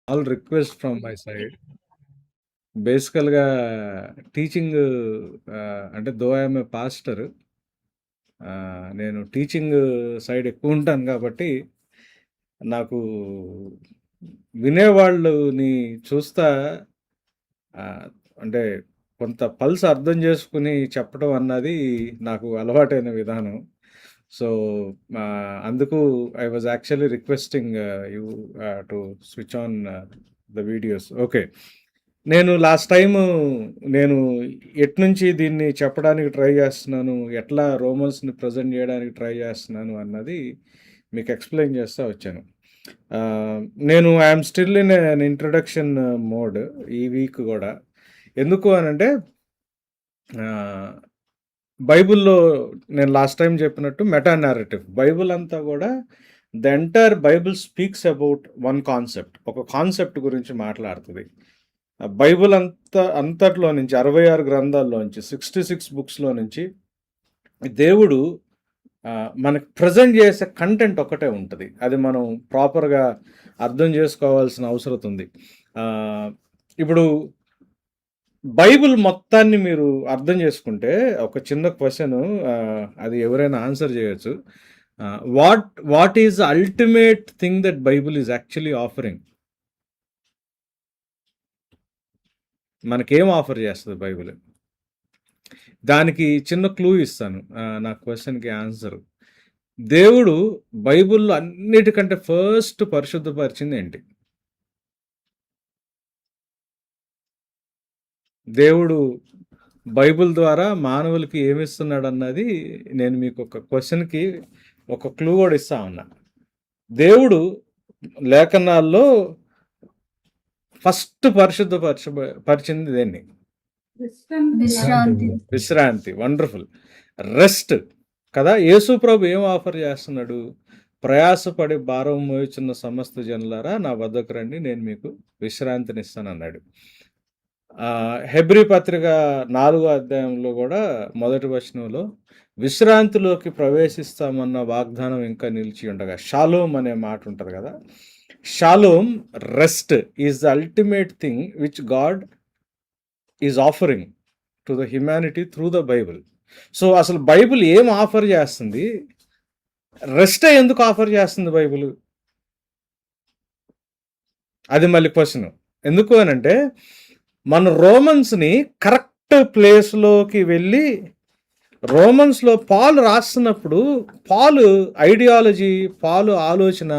All request from my side. బేసికల్‌గా teaching అంటే దో I'm a pastor. నేను టీచింగ్ సైడ్ ఎక్కువుంటాను గాబట్టి, నాకు వినేవాళ్ళుని చూస్తా ఆహ్, అంటే కొంత పల్స్ అర్థం జేసుకొని చెప్పడం అన్నది నాకు అలవాటైన విధానం. సో, అందుకు I was actually requesting you to switch on the videos. Okay. నేను లాస్ట్ టైము నేను ఎట్నుంచి దీన్ని చెప్పడానికి ట్రై జేస్తున్నాను, ఎట్లా రోమన్స్‌ని ప్రెజెంట్ జేయడానికి ట్రై జేస్తున్నాను అన్నది మీకు ఎక్స్‌ప్లెయిన్ చేస్తా వచ్చాను. ఆహ్, నేను I am still in an introduction mode ఈ వీక్ గూడా. ఎందుకు అనంటే ఆహ్, బైబిల్‌లో నేను లాస్ట్ టైమ్ చెప్పినట్టు మెటా నారేటివ్. బైబిల్ అంతా గూడా the entire Bible speaks about one concept. ఒక కాన్సెప్ట్ గురించి మాట్లాడుతది. బైబిల్ అంతట్లో నుంచి 66 గ్రంథాల్లోంచి 66 బుక్స్‌లో నుంచి దేవుడు మనకు ప్రెజెంట్ చేసే కంటెంట్ ఒక్కటే ఉంటది. అది మనం ప్రాపర్‌గా అర్థం చేసుకోవాల్సిన అవసరం ఉంది. ఇప్పుడు బైబిల్ మొత్తాన్ని మీరు అర్థం చేసుకుంటే ఒక చిన్న క్వెషను, అది ఎవరైనా ఆన్సర్ చేయొచ్చు. What is the ultimate thing that Bible is actually offering? మనకేం ఆఫర్ చేస్తది బైబిల్? దానికి చిన్న క్లూ ఇస్తాను. నా క్వెషన్‌కి ఆన్సర్. దేవుడు బైబిల్‌లో అన్నిటికంటే ఫస్ట్ పరిశుద్ధపరిచింది ఏంటి? దేవుడు బైబిల్ ద్వారా మానవులకి ఏమిస్తున్నాడన్నది నేను మీకు ఒక క్వెషన్‌కి ఒక క్లూ కూడా ఇస్తా ఉన్నా. దేవుడు లేఖనాల్లో ఫస్ట్ పరిచింది దేన్ని? విశ్రాంతి. వండర్ఫుల్. రెస్ట్ కదా! యేసు ప్రభు ఏం ఆఫర్ చేస్తున్నాడు? ప్రయాసపడి భారం మోయుచున్న సమస్త జనులారా నా వద్దకు రండి, నేను మీకు విశ్రాంతినిస్తానన్నాడు. హెబ్రీ పత్రిక 4వ అధ్యాయంలో కూడా మొదటి వచనంలో విశ్రాంతిలోకి ప్రవేశిస్తామన్న వాగ్దానం ఇంకా నిలిచి ఉండగా షాలోమ్ అనే మాట ఉంటుంది కదా. Shalom, rest is the ultimate thing which God is offering to the humanity through the Bible. So అసలు బైబిల్ ఏం ఆఫర్ చేస్తుంది? రెస్ట్ ఎందుకు ఆఫర్ చేస్తుంది బైబిల్? అది మళ్ళీ క్వశ్చన్. ఎందుకు అనంటే మన రోమన్స్ని కరెక్ట్ ప్లేస్లోకి వెళ్ళి రోమన్స్లో పాలు రాస్తున్నప్పుడు పాలు ఐడియాలజీ, పాలు ఆలోచన,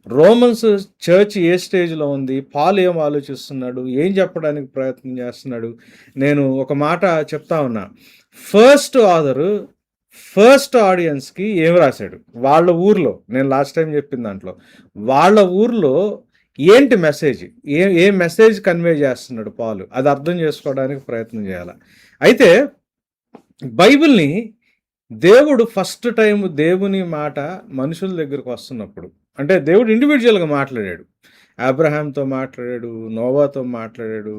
రోమన్స్ చర్చ్ ఏ స్టేజ్లో ఉంది, పాలు ఏం ఆలోచిస్తున్నాడు, ఏం చెప్పడానికి ప్రయత్నం చేస్తున్నాడు. నేను ఒక మాట చెప్తా ఉన్నా. ఫస్ట్ ఆథరు ఫస్ట్ ఆడియన్స్కి ఏం రాశాడు వాళ్ళ ఊర్లో, నేను లాస్ట్ టైం చెప్పిన దాంట్లో వాళ్ళ ఊర్లో ఏంటి మెసేజ్, ఏ మెసేజ్ కన్వే చేస్తున్నాడు పాలు, అది అర్థం చేసుకోవడానికి ప్రయత్నం చేయాలి. అయితే బైబిల్ని దేవుడు ఫస్ట్ టైం దేవుని మాట మనుషుల దగ్గరకు వస్తున్నప్పుడు, అంటే దేవుడు ఇండివిజువల్గా మాట్లాడాడు. అబ్రహాంతో మాట్లాడాడు, నోవాతో మాట్లాడాడు,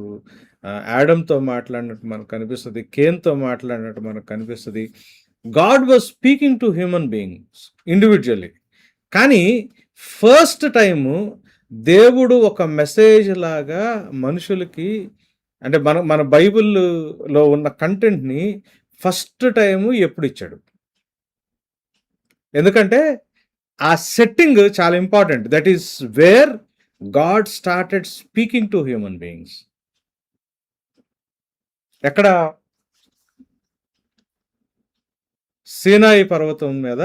యాడమ్తో మాట్లాడినట్టు మనకు కనిపిస్తుంది, కేన్తో మాట్లాడినట్టు మనకు కనిపిస్తుంది. God was speaking to human beings individually. కానీ ఫస్ట్ టైము దేవుడు ఒక మెసేజ్ లాగా మనుషులకి, అంటే మన బైబిల్లో ఉన్న కంటెంట్ని ఫస్ట్ టైము ఎప్పుడు ఇచ్చాడు? ఎందుకంటే ఆ సెట్టింగ్ చాలా important. That is where God started speaking to human beings. ఎక్కడ? సీనాయి పర్వతం మీద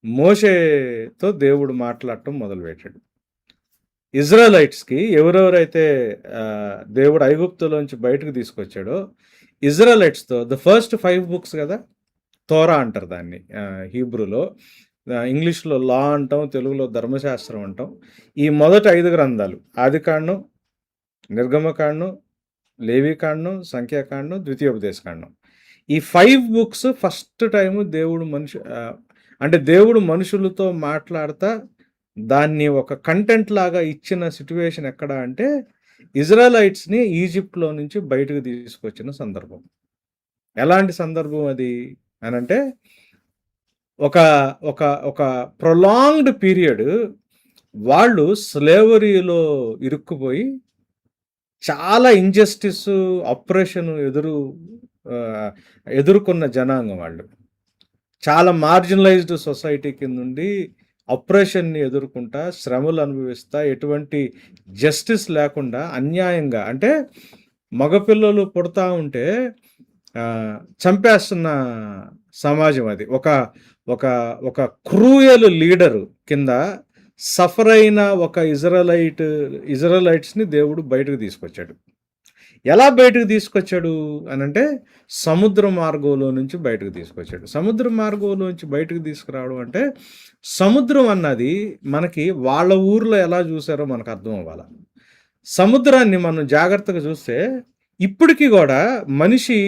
మోషేతో దేవుడు మాట్లాడటం మొదలుపెట్టాడు. ఇజ్రాయలైట్స్కి ఎవరెవరైతే దేవుడు ఐగుప్తులోంచి బయటకు తీసుకొచ్చాడో ఇజ్రాయలైట్స్తో ద ఫస్ట్ 5 బుక్స్ కదా, తోరా అంటారు దాన్ని హీబ్రూలో, ఇంగ్లీష్లో లా అంటాం, తెలుగులో ధర్మశాస్త్రం అంటాం. ఈ మొదటి 5 గ్రంథాలు ఆదికాండం, నిర్గమకాండం, లేవికాండం, సంఖ్యాకాండం, ద్వితీయోపదేశకాండం, ఈ 5 బుక్స్ ఫస్ట్ టైము దేవుడు అంటే దేవుడు మనుషులతో మాట్లాడతా దాన్ని ఒక కంటెంట్ లాగా ఇచ్చిన సిట్యువేషన్ ఎక్కడ అంటే ఇజ్రాయలైట్స్ని ఈజిప్ట్లో నుంచి బయటకు తీసుకొచ్చిన సందర్భం. ఎలాంటి సందర్భం అది అనంటే ఒక ఒక ఒక ప్రొలాంగ్డ్ పీరియడ్ వాళ్ళు స్లేవరీలో ఇరుక్కుపోయి చాలా ఇంజస్టిస్, అప్రెషన్ ఎదుర్కొన్న జనాంగం వాళ్ళు. చాలా మార్జినలైజ్డ్ సొసైటీ కిందుండి అప్రెషన్ని ఎదుర్కొంటా, శ్రమలు అనుభవిస్తా, ఎటువంటి జస్టిస్ లేకుండా అన్యాయంగా, అంటే మగపిల్లలు పుడతా ఉంటే చంపేస్తున్న సమాజం అది. ఒక ఒక ఒక క్రూయల్ లీడరు కింద సఫర్ అయిన ఒక ఇజ్రాయలైట్స్ని దేవుడు బయటకు తీసుకొచ్చాడు. ఎలా బయటకు తీసుకొచ్చాడు అనంటే సముద్ర మార్గంలో నుంచి బయటకు తీసుకొచ్చాడు. సముద్ర మార్గంలో నుంచి బయటకు తీసుకురావడం అంటే సముద్రం అన్నది మనకి వాళ్ళ ఊర్లో ఎలా చూసారో మనకు అర్థం అవ్వాలి. సముద్రాన్ని మనం జాగ్రత్తగా చూస్తే ఇప్పటికీ కూడా మనిషి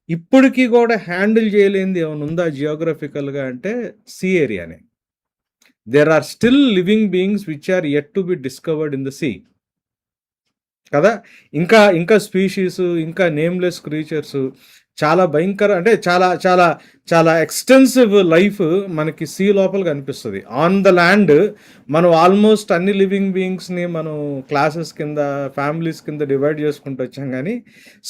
ఇప్పటికీ కూడా హ్యాండిల్ చేయలేనిది ఏమైనా ఉందా జియోగ్రఫికల్గా అంటే సీ ఏరియానే. There are still living beings which are yet to be discovered in the sea కదా. ఇంకా ఇంకా స్పీషీస్, ఇంకా నేమ్లెస్ క్రీచర్స్, చాలా భయంకర, అంటే చాలా చాలా చాలా ఎక్స్టెన్సివ్ లైఫ్ మనకి సీ లోపల కనిపిస్తుంది. ఆన్ ద ల్యాండ్ మనం ఆల్మోస్ట్ అన్ని లివింగ్ బీయింగ్స్ని మనం క్లాసెస్ కింద, ఫ్యామిలీస్ కింద డివైడ్ చేసుకుంటూ వచ్చాం. కానీ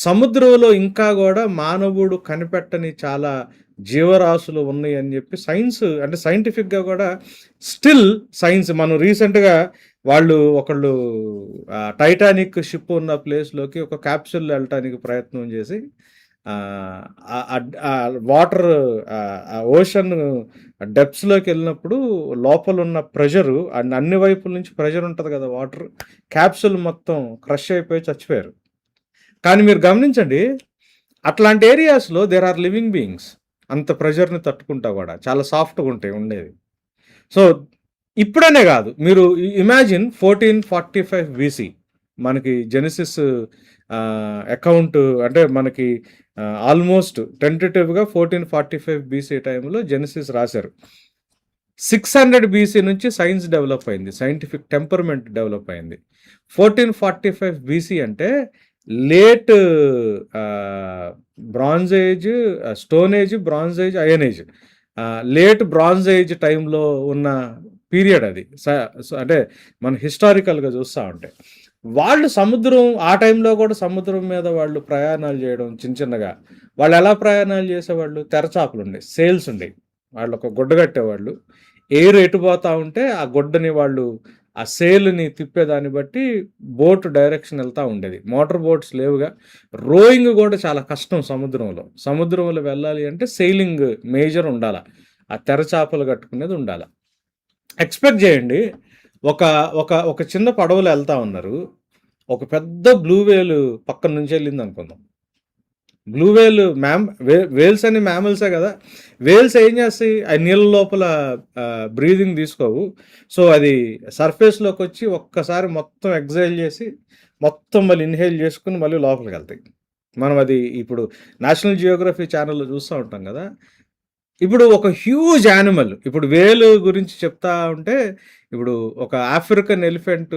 సముద్రంలో ఇంకా కూడా మానవుడు కనిపెట్టని చాలా జీవరాశులు ఉన్నాయి అని చెప్పి సైన్స్, అంటే సైంటిఫిక్గా కూడా స్టిల్ సైన్స్, మనం రీసెంట్గా ఒకళ్ళు టైటానిక్ షిప్ ఉన్న ప్లేస్లోకి ఒక క్యాప్సూల్ వెళ్ళటానికి ప్రయత్నం చేసి వాటర్ ఓషన్ డెప్స్లోకి వెళ్ళినప్పుడు లోపల ఉన్న ప్రెషరు, అండ్ అన్ని వైపుల నుంచి ప్రెషర్ ఉంటుంది కదా, వాటర్ క్యాప్సూల్ మొత్తం క్రష్ అయిపోయి చచ్చిపోయారు. కానీ మీరు గమనించండి, అట్లాంటి ఏరియాస్లో దేర్ ఆర్ లివింగ్ బీయింగ్స్. అంత ప్రెషర్ని తట్టుకుంటా కూడా చాలా సాఫ్ట్గా ఉంటాయి ఉండేది. సో ఇప్పుడనే కాదు, మీరు ఇమాజిన్ 1445 BC మనకి జెనసిస్ అకౌంట్, అంటే మనకి ఆల్మోస్ట్ టెంటేటివ్గా 1445 BC టైంలో జెనసిస్ రాశారు. 600 BC నుంచి సైన్స్ డెవలప్ అయింది, సైంటిఫిక్ టెంపర్మెంట్ డెవలప్ అయింది. 1445 BC అంటే late bronze age, stone age, bronze age, iron age, late bronze age టైంలో ఉన్న పీరియడ్ అది. అంటే మనం హిస్టారికల్గా చూస్తూ ఉంటే వాళ్ళు సముద్రం, ఆ టైంలో కూడా సముద్రం మీద వాళ్ళు ప్రయాణాలు చేయడం చిన్న చిన్నగా. వాళ్ళు ఎలా ప్రయాణాలు చేసేవాళ్ళు? తెరచాపలు ఉండేవి, సేల్స్ ఉండేవి, వాళ్ళు ఒక గుడ్డ కట్టేవాళ్ళు. ఎయిర్ ఎటుపోతూ ఉంటే ఆ గుడ్డని వాళ్ళు ఆ సేల్ని తిప్పేదాన్ని బట్టి బోట్ డైరెక్షన్ వెళ్తూ ఉండేది. మోటార్ బోట్స్ లేవుగా, రోయింగ్ కూడా చాలా కష్టం సముద్రంలో వెళ్ళాలి అంటే సెయిలింగ్ మేజర్ ఉండాలి, ఆ తెరచాపలు కట్టుకునేది ఉండాలి. ఎక్స్పెక్ట్ చేయండి, ఒక ఒక ఒక చిన్న పడవలో వెళ్తా ఉన్నారు, ఒక పెద్ద బ్లూ వేల్ పక్కన నుంచి వెళ్ళింది అనుకుందాం. బ్లూ వేల్ వేల్స్ అని మ్యామల్సే కదా. వేల్స్ ఏం చేస్తాయి? ఆ నీళ్ళ లోపల బ్రీదింగ్ తీసుకోవు. సో అది సర్ఫేస్లోకి వచ్చి ఒక్కసారి మొత్తం ఎగ్జైల్ చేసి మొత్తం మళ్ళీ ఇన్హేల్ చేసుకుని మళ్ళీ లోపలికి వెళ్తాయి. మనం అది ఇప్పుడు నేషనల్ జియోగ్రఫీ ఛానల్లో చూస్తూ ఉంటాం కదా. ఇప్పుడు ఒక హ్యూజ్ యానిమల్, ఇప్పుడు వేలు గురించి చెప్తా ఉంటే, ఇప్పుడు ఒక ఆఫ్రికన్ ఎలిఫెంట్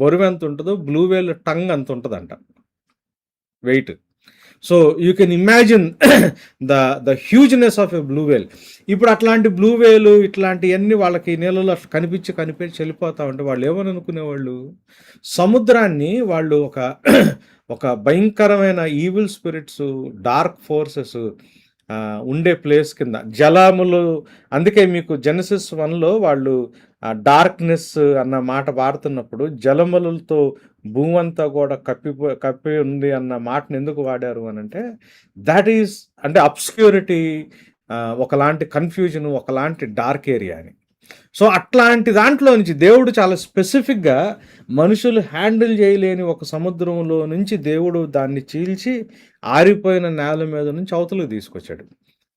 బొరువు ఎంత ఉంటుందో బ్లూ వేల్ టంగ్ అంత ఉంటుందంట weight. So you can imagine the hugeness of a blue whale. ఇప్పుడు అట్లాంటి బ్లూ వేలు ఇట్లాంటివన్నీ వాళ్ళకి నీళ్ళలో కనిపించి వెళ్ళిపోతా ఉంటే వాళ్ళు ఏమని అనుకునేవాళ్ళు? సముద్రాన్ని వాళ్ళు ఒక భయంకరమైన ఈవిల్ స్పిరిట్స్, డార్క్ ఫోర్సెస్ ఉండే ప్లేస్ కింద జలములు. అందుకే మీకు జెనసిస్ 1లో వాళ్ళు డార్క్నెస్ అన్న మాట వాడుతున్నప్పుడు జలములతో భూమి అంతా కూడా కప్పి ఉంది అన్న మాటను ఎందుకు వాడారు అని అంటే, దాట్ ఈస్ అంటే అబ్స్క్యూరిటీ, ఒకలాంటి కన్ఫ్యూజన్, ఒకలాంటి డార్క్ ఏరియా అని. సో అట్లాంటి దాంట్లో నుంచి దేవుడు చాలా స్పెసిఫిక్గా మనుషులు హ్యాండిల్ చేయలేని ఒక సముద్రంలో నుంచి దేవుడు దాన్ని చీల్చి ఆరిపోయిన నేల మీద నుంచి అవతలకు తీసుకొచ్చాడు.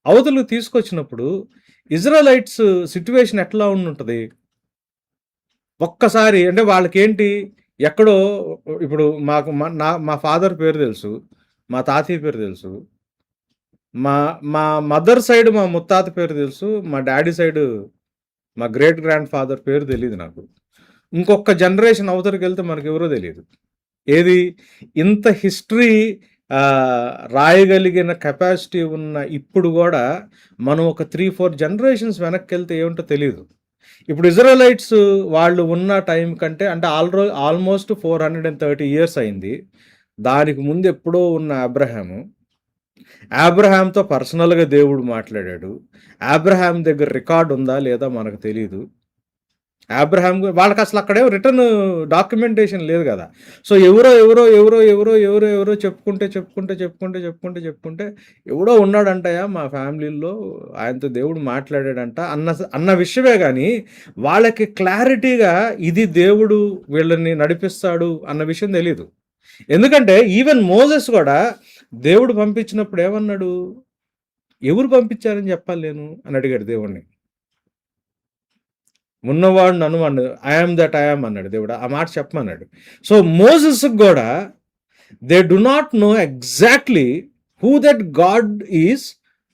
అవతలకు తీసుకొచ్చినప్పుడు ఇజ్రాయలైట్స్ సిట్యువేషన్ ఎట్లా ఉంటుంది? ఒక్కసారి అంటే వాళ్ళకేంటి, ఎక్కడో ఇప్పుడు మా ఫాదర్ పేరు తెలుసు, మా తాతయ్య పేరు తెలుసు, మా మదర్ సైడ్ మా ముత్తాత పేరు తెలుసు, మా డాడీ సైడ్ మా గ్రేట్ గ్రాండ్ ఫాదర్ పేరు తెలియదు నాకు. ఇంకొక జనరేషన్ అవతరికి వెళ్తే మనకు ఎవరో తెలియదు. ఏది ఇంత హిస్టరీ రాయగలిగిన కెపాసిటీ ఉన్న ఇప్పుడు కూడా మనం ఒక 3-4 జనరేషన్స్ వెనక్కి వెళ్తే ఏమిటో తెలియదు. ఇప్పుడు ఇజ్రాయెలైట్స్ వాళ్ళు ఉన్న టైం కంటే అంటే ఆల్మోస్ట్ 430 ఇయర్స్ అయింది. దానికి ముందు ఎప్పుడో ఉన్న అబ్రహాంతో పర్సనల్గా దేవుడు మాట్లాడాడు. అబ్రహాం దగ్గర రికార్డ్ ఉందా లేదా మనకు తెలీదు. అబ్రహాం వాళ్ళకి అసలు అక్కడే రిటర్న్ డాక్యుమెంటేషన్ లేదు కదా. సో ఎవరో ఎవరో ఎవరో ఎవరో ఎవరో ఎవరో చెప్పుకుంటే చెప్పుకుంటే చెప్పుకుంటే చెప్పుకుంటే చెప్పుకుంటే ఎవడో ఉన్నాడంటయా మా ఫ్యామిలీలో, ఆయనతో దేవుడు మాట్లాడాడంట అన్న విషయమే కానీ వాళ్ళకి క్లారిటీగా ఇది దేవుడు వీళ్ళని నడిపిస్తాడు అన్న విషయం తెలీదు. ఎందుకంటే ఈవెన్ మోజెస్ కూడా దేవుడు పంపించినప్పుడు ఏమన్నాడు, ఎవరు పంపించారని చెప్పాలి నేను అని అడిగాడు దేవుణ్ణి. ఉన్నవాడు నన్ను అన్నాడు, ఐఎమ్ దట్ ఐఎమ్ అన్నాడు దేవుడు. ఆ మాట చెప్పమన్నాడు. సో మోజెస్ కూడా they do not know exactly who that God is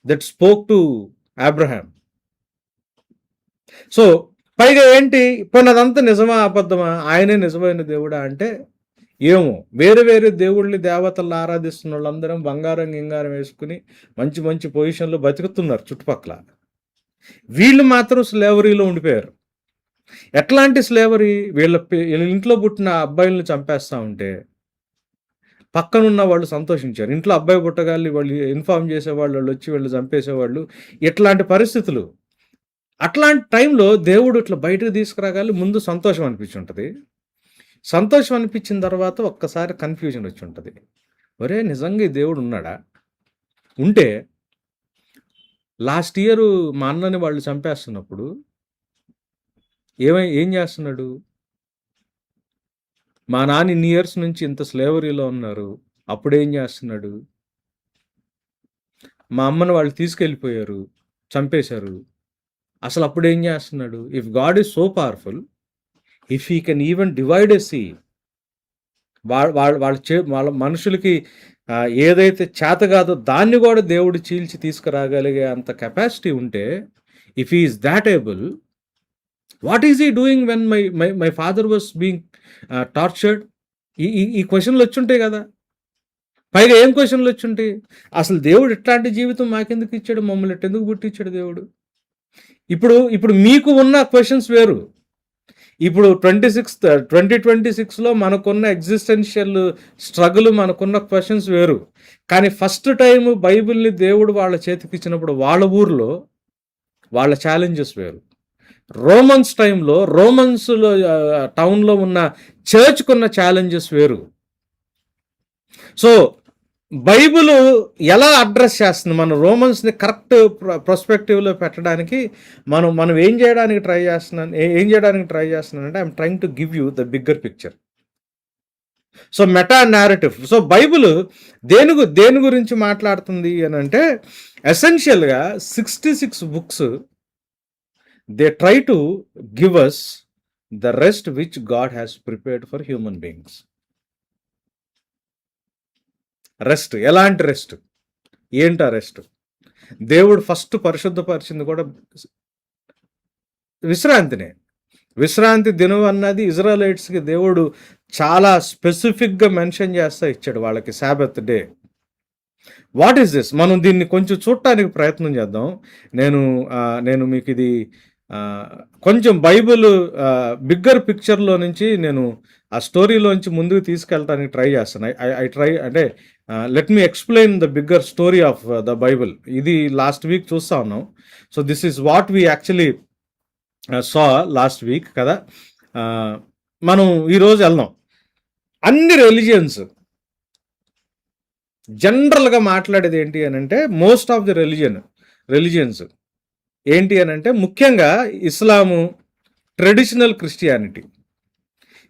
that spoke to Abraham. So పైగా ఏంటి, పోనీ అదంతా నిజమా అబద్ధమా, ఆయనే నిజమైన దేవుడా అంటే ఏమో. వేరే వేరే దేవుళ్ళని దేవతలను ఆరాధిస్తున్న వాళ్ళందరం బంగారం గింగారం వేసుకుని మంచి మంచి పొజిషన్లో బతుకుతున్నారు చుట్టుపక్కల. వీళ్ళు మాత్రం స్లేవరీలో ఉండిపోయారు. ఎట్లాంటి స్లేవరీ, వీళ్ళ ఇంట్లో పుట్టిన అబ్బాయిలను చంపేస్తూ ఉంటే పక్కనున్న వాళ్ళు సంతోషించారు. ఇంట్లో అబ్బాయి పుట్టగాలి వాళ్ళు ఇన్ఫార్మ్ చేసేవాళ్ళు, వాళ్ళు వచ్చి వీళ్ళు చంపేసేవాళ్ళు. ఇట్లాంటి పరిస్థితులు. అట్లాంటి టైంలో దేవుడు ఇట్లా బయటకు తీసుకురాగాలి ముందు సంతోషం అనిపించుంటుంది. సంతోషం అనిపించిన తర్వాత ఒక్కసారి కన్ఫ్యూజన్ వచ్చి ఉంటుంది. ఒరే నిజంగా ఈ దేవుడు ఉన్నాడా? ఉంటే లాస్ట్ ఇయర్ మా అన్నని వాళ్ళు చంపేస్తున్నప్పుడు ఏం చేస్తున్నాడు? మా నాన్న ఇన్ని ఇయర్స్ నుంచి ఇంత స్లేవరీలో ఉన్నారు, అప్పుడేం చేస్తున్నాడు? మా అమ్మని వాళ్ళు తీసుకెళ్ళిపోయారు, చంపేశారు, అసలు అప్పుడేం చేస్తున్నాడు? If God is so powerful, if he can even divide a sea, వాళ్ళ మనుషులకి ఏదైతే చేత కాదో దాన్ని కూడా దేవుడు చీల్చి తీసుకురాగలిగే అంత కెపాసిటీ ఉంటే, if he is that able, what is he doing when my father was being tortured? ఈ క్వశ్చన్లు వచ్చుంటాయి కదా. పైగా ఏం క్వశ్చన్లు వచ్చుంటాయి, అసలు దేవుడు ఇట్లాంటి జీవితం మాకెందుకు ఇచ్చాడు, మమ్మల్ని ఎందుకు పుట్టించాడు దేవుడు? ఇప్పుడు మీకు ఉన్న క్వశ్చన్స్ వేరు. ఇప్పుడు 2026లో మనకున్న ఎగ్జిస్టెన్షియల్ స్ట్రగుల్, మనకున్న క్వశ్చన్స్ వేరు. కానీ ఫస్ట్ టైం బైబిల్ని దేవుడు వాళ్ళ చేతికి ఇచ్చినప్పుడు వాళ్ళ ఊర్లో వాళ్ళ ఛాలెంజెస్ వేరు. రోమన్స్ టైంలో రోమన్స్లో టౌన్లో ఉన్న చర్చ్కున్న ఛాలెంజెస్ వేరు. సో బైబిల్ ఎలా అడ్రస్ చేస్తుంది మన రోమన్స్ని కరెక్ట్ పర్స్పెక్టివ్లో పెట్టడానికి మనం ఏం చేయడానికి ట్రై చేస్తున్నానంటే I'm trying to give you the bigger picture. So meta narrative. So Bible దేని గురించి మాట్లాడుతుంది అని అంటే ఎసెన్షియల్గా 66 books they try to give us the rest which God has prepared for human beings. Rest, ఎలాంటి రెస్ట్, ఏంటా rest? దేవుడు first పరిశుద్ధపరిచింది కూడా విశ్రాంతినే. విశ్రాంతి దినం అన్నది ఇజ్రాయెలైట్స్కి దేవుడు చాలా స్పెసిఫిక్గా మెన్షన్ చేస్తా ఇచ్చాడు, వాళ్ళకి Sabbath day. What is this? మనం దీన్ని కొంచెం చూడటానికి ప్రయత్నం చేద్దాం. నేను మీకు ఇది కొంచెం బైబిల్ బిగ్గర్ పిక్చర్లో నుంచి నేను ఆ స్టోరీలోంచి ముందుకు తీసుకెళ్ళడానికి ట్రై చేస్తాను. ఐ ట్రై అంటే let me explain the bigger story of the Bible. ఇది లాస్ట్ వీక్ చూస్తూ ఉన్నాం. So this is what we actually saw last week కదా. మనం ఈరోజు వెళ్దాం. అన్ని జనరల్గా మాట్లాడేది ఏంటి అని అంటే, మోస్ట్ ఆఫ్ ది రిలీజియన్స్ ఏంటి అని అంటే, ముఖ్యంగా ఇస్లాము, ట్రెడిషనల్ క్రిస్టియానిటీ.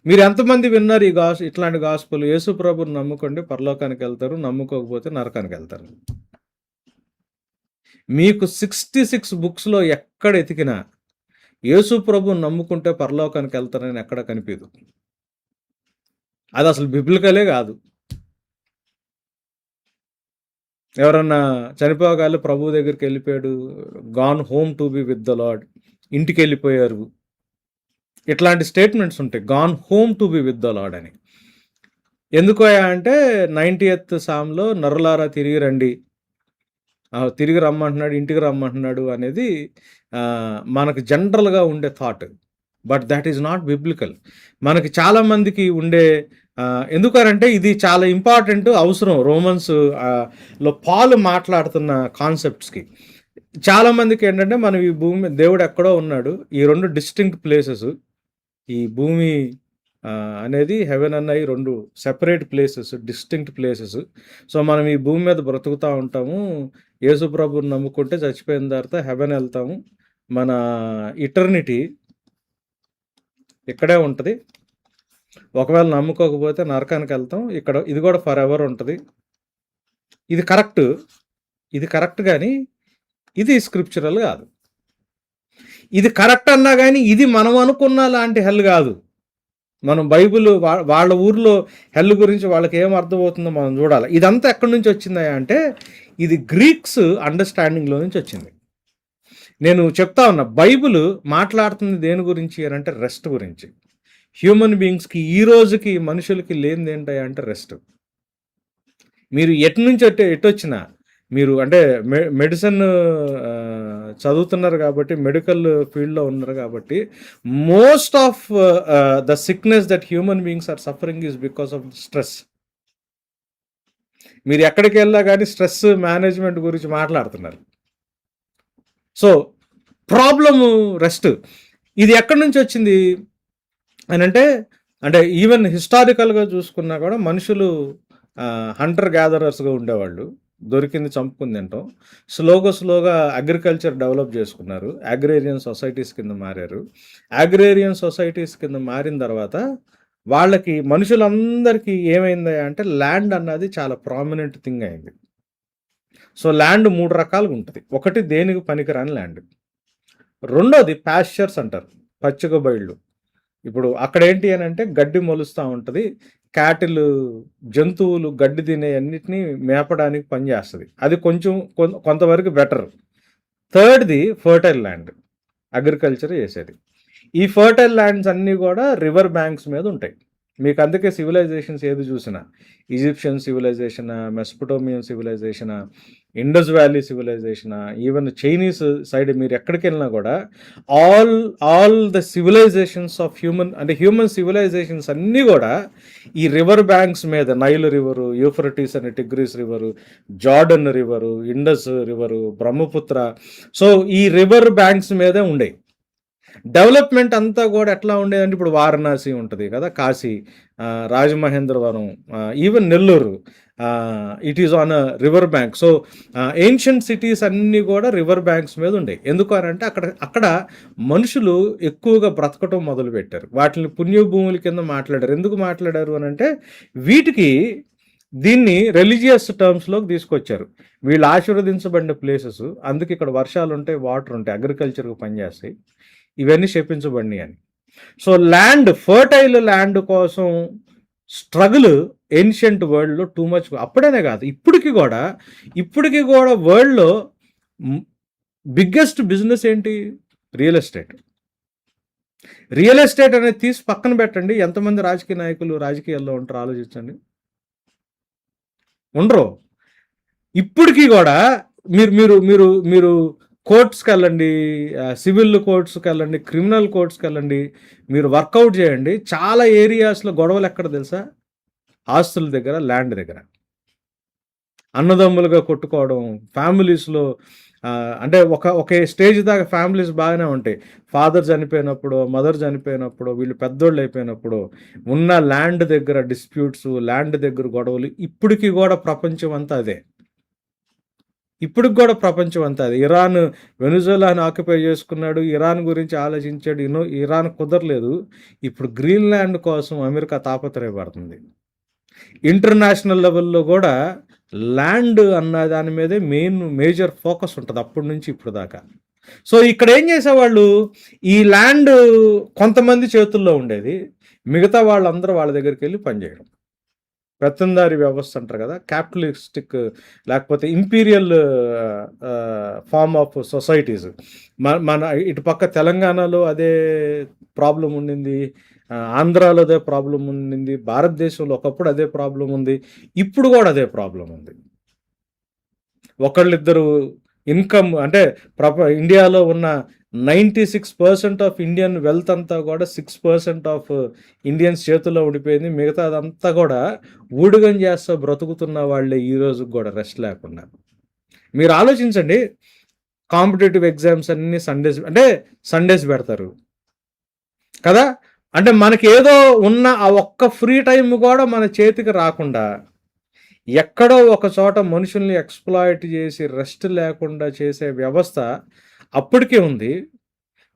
మీరు ఎంతమంది విన్నారు ఇట్లాంటి గాస్పుల్? యేసు ప్రభుని నమ్ముకోండి పరలోకానికి వెళ్తారు, నమ్ముకోకపోతే నరకానికి వెళ్తారు. మీకు 66 బుక్స్లో ఎక్కడ ఎతికినా యేసు ప్రభుని నమ్ముకుంటే పరలోకానికి వెళ్తారని ఎక్కడ కనిపించదు. అది అసలు బిబ్లికలే కాదు. ఎవరన్నా చనిపోగాలి ప్రభు దగ్గరికి వెళ్ళిపోయాడు, gone home to be with the lord, ఇంటికి వెళ్ళిపోయారు, ఇట్లాంటి స్టేట్మెంట్స్ ఉంటాయి. Gone home to be with the lord అని. ఎందుకోయా అంటే 90th సామ్లో నరులారా తిరిగి రండి తిరిగి రమ్మంటున్నాడు, ఇంటికి రమ్మంటున్నాడు అనేది మనకు జనరల్‌గా ఉండే thought. But thought is not biblical. మనకి చాలామందికి ఉండే ఎందుకనంటే ఇది చాలా ఇంపార్టెంట్ అవసరం రోమన్స్ లో పాలు మాట్లాడుతున్న కాన్సెప్ట్స్‌కి. చాలామందికి ఏంటంటే మనం ఈ భూమి దేవుడు ఎక్కడో ఉన్నాడు. ఈ 2 డిస్టింక్ట్ ప్లేసెస్. ఈ భూమి అనేది హెవెన్ అన్నయి 2 separate places, distinct places. So, మనం ఈ భూమి మీద బ్రతుకుతా ఉంటాము. యేసు ప్రభువుని నమ్ముకుంటే చచ్చిపోయిన తర్వాత హెవెన్ ఎళ్తాము. మన ఇటర్నిటీ ఇక్కడే ఉంటది. ఒకవేళ నమ్ముకోకపోతే నరకానికి వెళ్తాం. ఇక్కడ ఇది కూడా ఫర్ ఎవర్ ఉంటది. ఇది కరెక్ట్. ఇది కరెక్ట్ గానీ, ఇది స్క్రిప్చురల్ కాదు. ఇది కరెక్ట్ అన్నా గానీ, ఇది మనం అనుకున్న లాంటి హెల్ కాదు. మనం బైబిల్ వాళ్ళ ఊర్లో హెల్ గురించి వాళ్ళకి ఏం అర్థమవుతుందో మనం చూడాలి. ఇదంతా ఎక్కడి నుంచి వచ్చిందా అంటే, ఇది గ్రీక్స్ అండర్స్టాండింగ్లో నుంచి వచ్చింది. నేను చెప్తా ఉన్నా, బైబిల్ మాట్లాడుతుంది దేని గురించి అని అంటే రెస్ట్ గురించి. హ్యూమన్ బీయింగ్స్కి ఈ రోజుకి మనుషులకి లేనిది ఏంటంటే రెస్ట్. మీరు ఎటు నుంచి ఎటొచ్చినా మీరు అంటే మెడిసిన్ చదువుతున్నారు కాబట్టి, మెడికల్ ఫీల్డ్లో ఉన్నారు కాబట్టి, most of the sickness that human beings are suffering is because of stress. మీరు ఎక్కడికి వెళ్ళా కానీ స్ట్రెస్ మేనేజ్మెంట్ గురించి మాట్లాడుతున్నారు. So problem rest. ఇది ఎక్కడి నుంచి వచ్చింది అని అంటే ఈవెన్ హిస్టారికల్గా చూసుకున్నా కూడా మనుషులు హంటర్ గ్యాదరర్స్గా ఉండేవాళ్ళు. దొరికింది చంపుకుని తింటాం. స్లోగా అగ్రికల్చర్ డెవలప్ చేసుకున్నారు. అగ్రేరియన్ సొసైటీస్ కింద మారారు. అగ్రేరియన్ సొసైటీస్ కింద మారిన తర్వాత వాళ్ళకి మనుషులందరికీ ఏమైంది అంటే ల్యాండ్ అన్నది చాలా ప్రామినెంట్ థింగ్ అయింది. సో ల్యాండ్ 3 రకాలుగా ఉంటుంది. ఒకటి దేనికి పనికిరాని ల్యాండ్. రెండోది ప్యాస్చర్స్ అంటారు, పచ్చిక బయళ్ళు. ఇప్పుడు అక్కడ ఏంటి అని అంటే గడ్డి మొలుస్తూ ఉంటుంది. క్యాటిల్, జంతువులు గడ్డి తినే అన్నిటినీ మేపడానికి పనిచేస్తుంది. అది కొంతవరకు బెటర్. థర్డ్ది ఫర్టైల్ ల్యాండ్, అగ్రికల్చర్ చేసేది. ఈ ఫర్టైల్ ల్యాండ్స్ అన్నీ కూడా రివర్ బ్యాంక్స్ మీద ఉంటాయి. మీకు అందుకే సివిలైజేషన్స్ ఏది చూసినా, Egyptian civilisation, Mesopotamian civilisation, Indus valley civilisation, even Chinese side మీరు ఎక్కడికి వెళ్ళినా కూడా all the civilisations of human civilisations అన్నీ కూడా ఈ రివర్ బ్యాంక్స్ మీద, నైల్ రివరు, యూఫ్రటీస్ అని Tigris river, Jordan river, Indus river, Brahmaputra. So ఈ రివర్ బ్యాంక్స్ మీదే ఉండే డెవలప్మెంట్ అంతా కూడా ఎట్లా ఉండేదంటే, ఇప్పుడు వారణాసి ఉంటుంది కదా, Kashi, Rajamahendravaram, even Nellore, it is on a river bank. So ancient cities అన్నీ కూడా రివర్ బ్యాంక్స్ మీద ఉండే. ఎందుకు అని అంటే అక్కడ మనుషులు ఎక్కువగా బ్రతకటం మొదలుపెట్టారు. వాటిని పుణ్యభూముల కింద మాట్లాడారు. ఎందుకు మాట్లాడారు అని అంటే వీటికి దీన్ని రిలీజియస్ టర్మ్స్లోకి తీసుకొచ్చారు. వీళ్ళు ఆశీర్వదించబడిన ప్లేసెస్, అందుకే ఇక్కడ వర్షాలు ఉంటాయి, వాటర్ ఉంటాయి, అగ్రికల్చర్కి పనిచేస్తాయి. ఇవన్నీ శపించబడినాయి అని. సో ల్యాండ్, ఫర్టైల్ ల్యాండ్ కోసం స్ట్రగుల్ ఏన్షియంట్ వరల్డ్లో టూ మచ్. అప్పుడేనే కాదు, ఇప్పటికి కూడా వరల్డ్లో బిగ్గెస్ట్ బిజినెస్ ఏంటి? Real estate. రియల్ ఎస్టేట్ అనేది తీసి పక్కన పెట్టండి, ఎంతమంది రాజకీయ నాయకులు రాజకీయాల్లో ఉంటారో ఆలోచించండి. ఉండరు. ఇప్పటికీ కూడా మీరు కోర్ట్స్కి వెళ్ళండి, సివిల్ కోర్ట్స్కి వెళ్ళండి, క్రిమినల్ కోర్ట్స్కి వెళ్ళండి, మీరు వర్కౌట్ చేయండి. చాలా ఏరియాస్లో గొడవలు ఎక్కడ తెలుసా? ఆస్తుల దగ్గర, ల్యాండ్ దగ్గర. అన్నదమ్ములుగా కొట్టుకోవడం, ఫ్యామిలీస్లో అంటే ఒక స్టేజ్ దాకా ఫ్యామిలీస్ బాగానే ఉంటాయి. ఫాదర్ చనిపోయినప్పుడు, మదర్ చనిపోయినప్పుడు, వీళ్ళు పెద్దోళ్ళు అయిపోయినప్పుడు ఉన్న ల్యాండ్ దగ్గర డిస్ప్యూట్స్, ల్యాండ్ దగ్గర గొడవలు. ఇప్పటికీ కూడా ప్రపంచం అంతా అదే. ఇరాన్ వెనుజులాను ఆక్యుపై చేసుకున్నాడు, ఇరాన్ గురించి ఆలోచించాడు, ఇరాన్ కుదరలేదు. ఇప్పుడు గ్రీన్లాండ్ కోసం అమెరికా తాపత్రయపడుతుంది. ఇంటర్నేషనల్ లెవెల్లో కూడా ల్యాండ్ అన్న దాని మీదే మేజర్ ఫోకస్ ఉంటుంది అప్పటి నుంచి ఇప్పుడు దాకా. సో ఇక్కడ ఏం చేసేవాళ్ళు, ఈ ల్యాండ్ కొంతమంది చేతుల్లో ఉండేది, మిగతా వాళ్ళందరూ వాళ్ళ దగ్గరికి వెళ్ళి పనిచేయడం. పెత్తందారి వ్యవస్థ అంటారు కదా, క్యాపిటలిస్టిక్ లేకపోతే ఇంపీరియల్ ఫార్మ్ ఆఫ్ సొసైటీస్. మన ఇటు పక్క తెలంగాణలో అదే ప్రాబ్లం ఉండింది, ఆంధ్రాలో అదే ప్రాబ్లం ఉండింది, భారతదేశంలో ఒకప్పుడు అదే ప్రాబ్లం ఉంది, ఇప్పుడు కూడా అదే ప్రాబ్లం ఉంది. ఒకళ్ళిద్దరు ఇన్కమ్ అంటే ఇండియాలో ఉన్న 96% ఆఫ్ ఇండియన్ వెల్త్ అంతా కూడా 6% ఆఫ్ ఇండియన్స్ చేతుల్లో ఉండిపోయింది. మిగతా అదంతా కూడా ఊడిగం చేస్తా బ్రతుకుతున్న వాళ్ళే ఈ రోజు కూడా రెస్ట్ లేకుండా. మీరు ఆలోచించండి, కాంపిటేటివ్ ఎగ్జామ్స్ అన్ని సండేస్ పెడతారు కదా. అంటే మనకి ఏదో ఉన్న ఆ ఒక్క ఫ్రీ టైం కూడా మన చేతికి రాకుండా ఎక్కడో ఒక చోట మనుషుల్ని ఎక్స్‌ప్లాయిట్ చేసి రెస్ట్ లేకుండా చేసే వ్యవస్థ అప్పటికే ఉంది.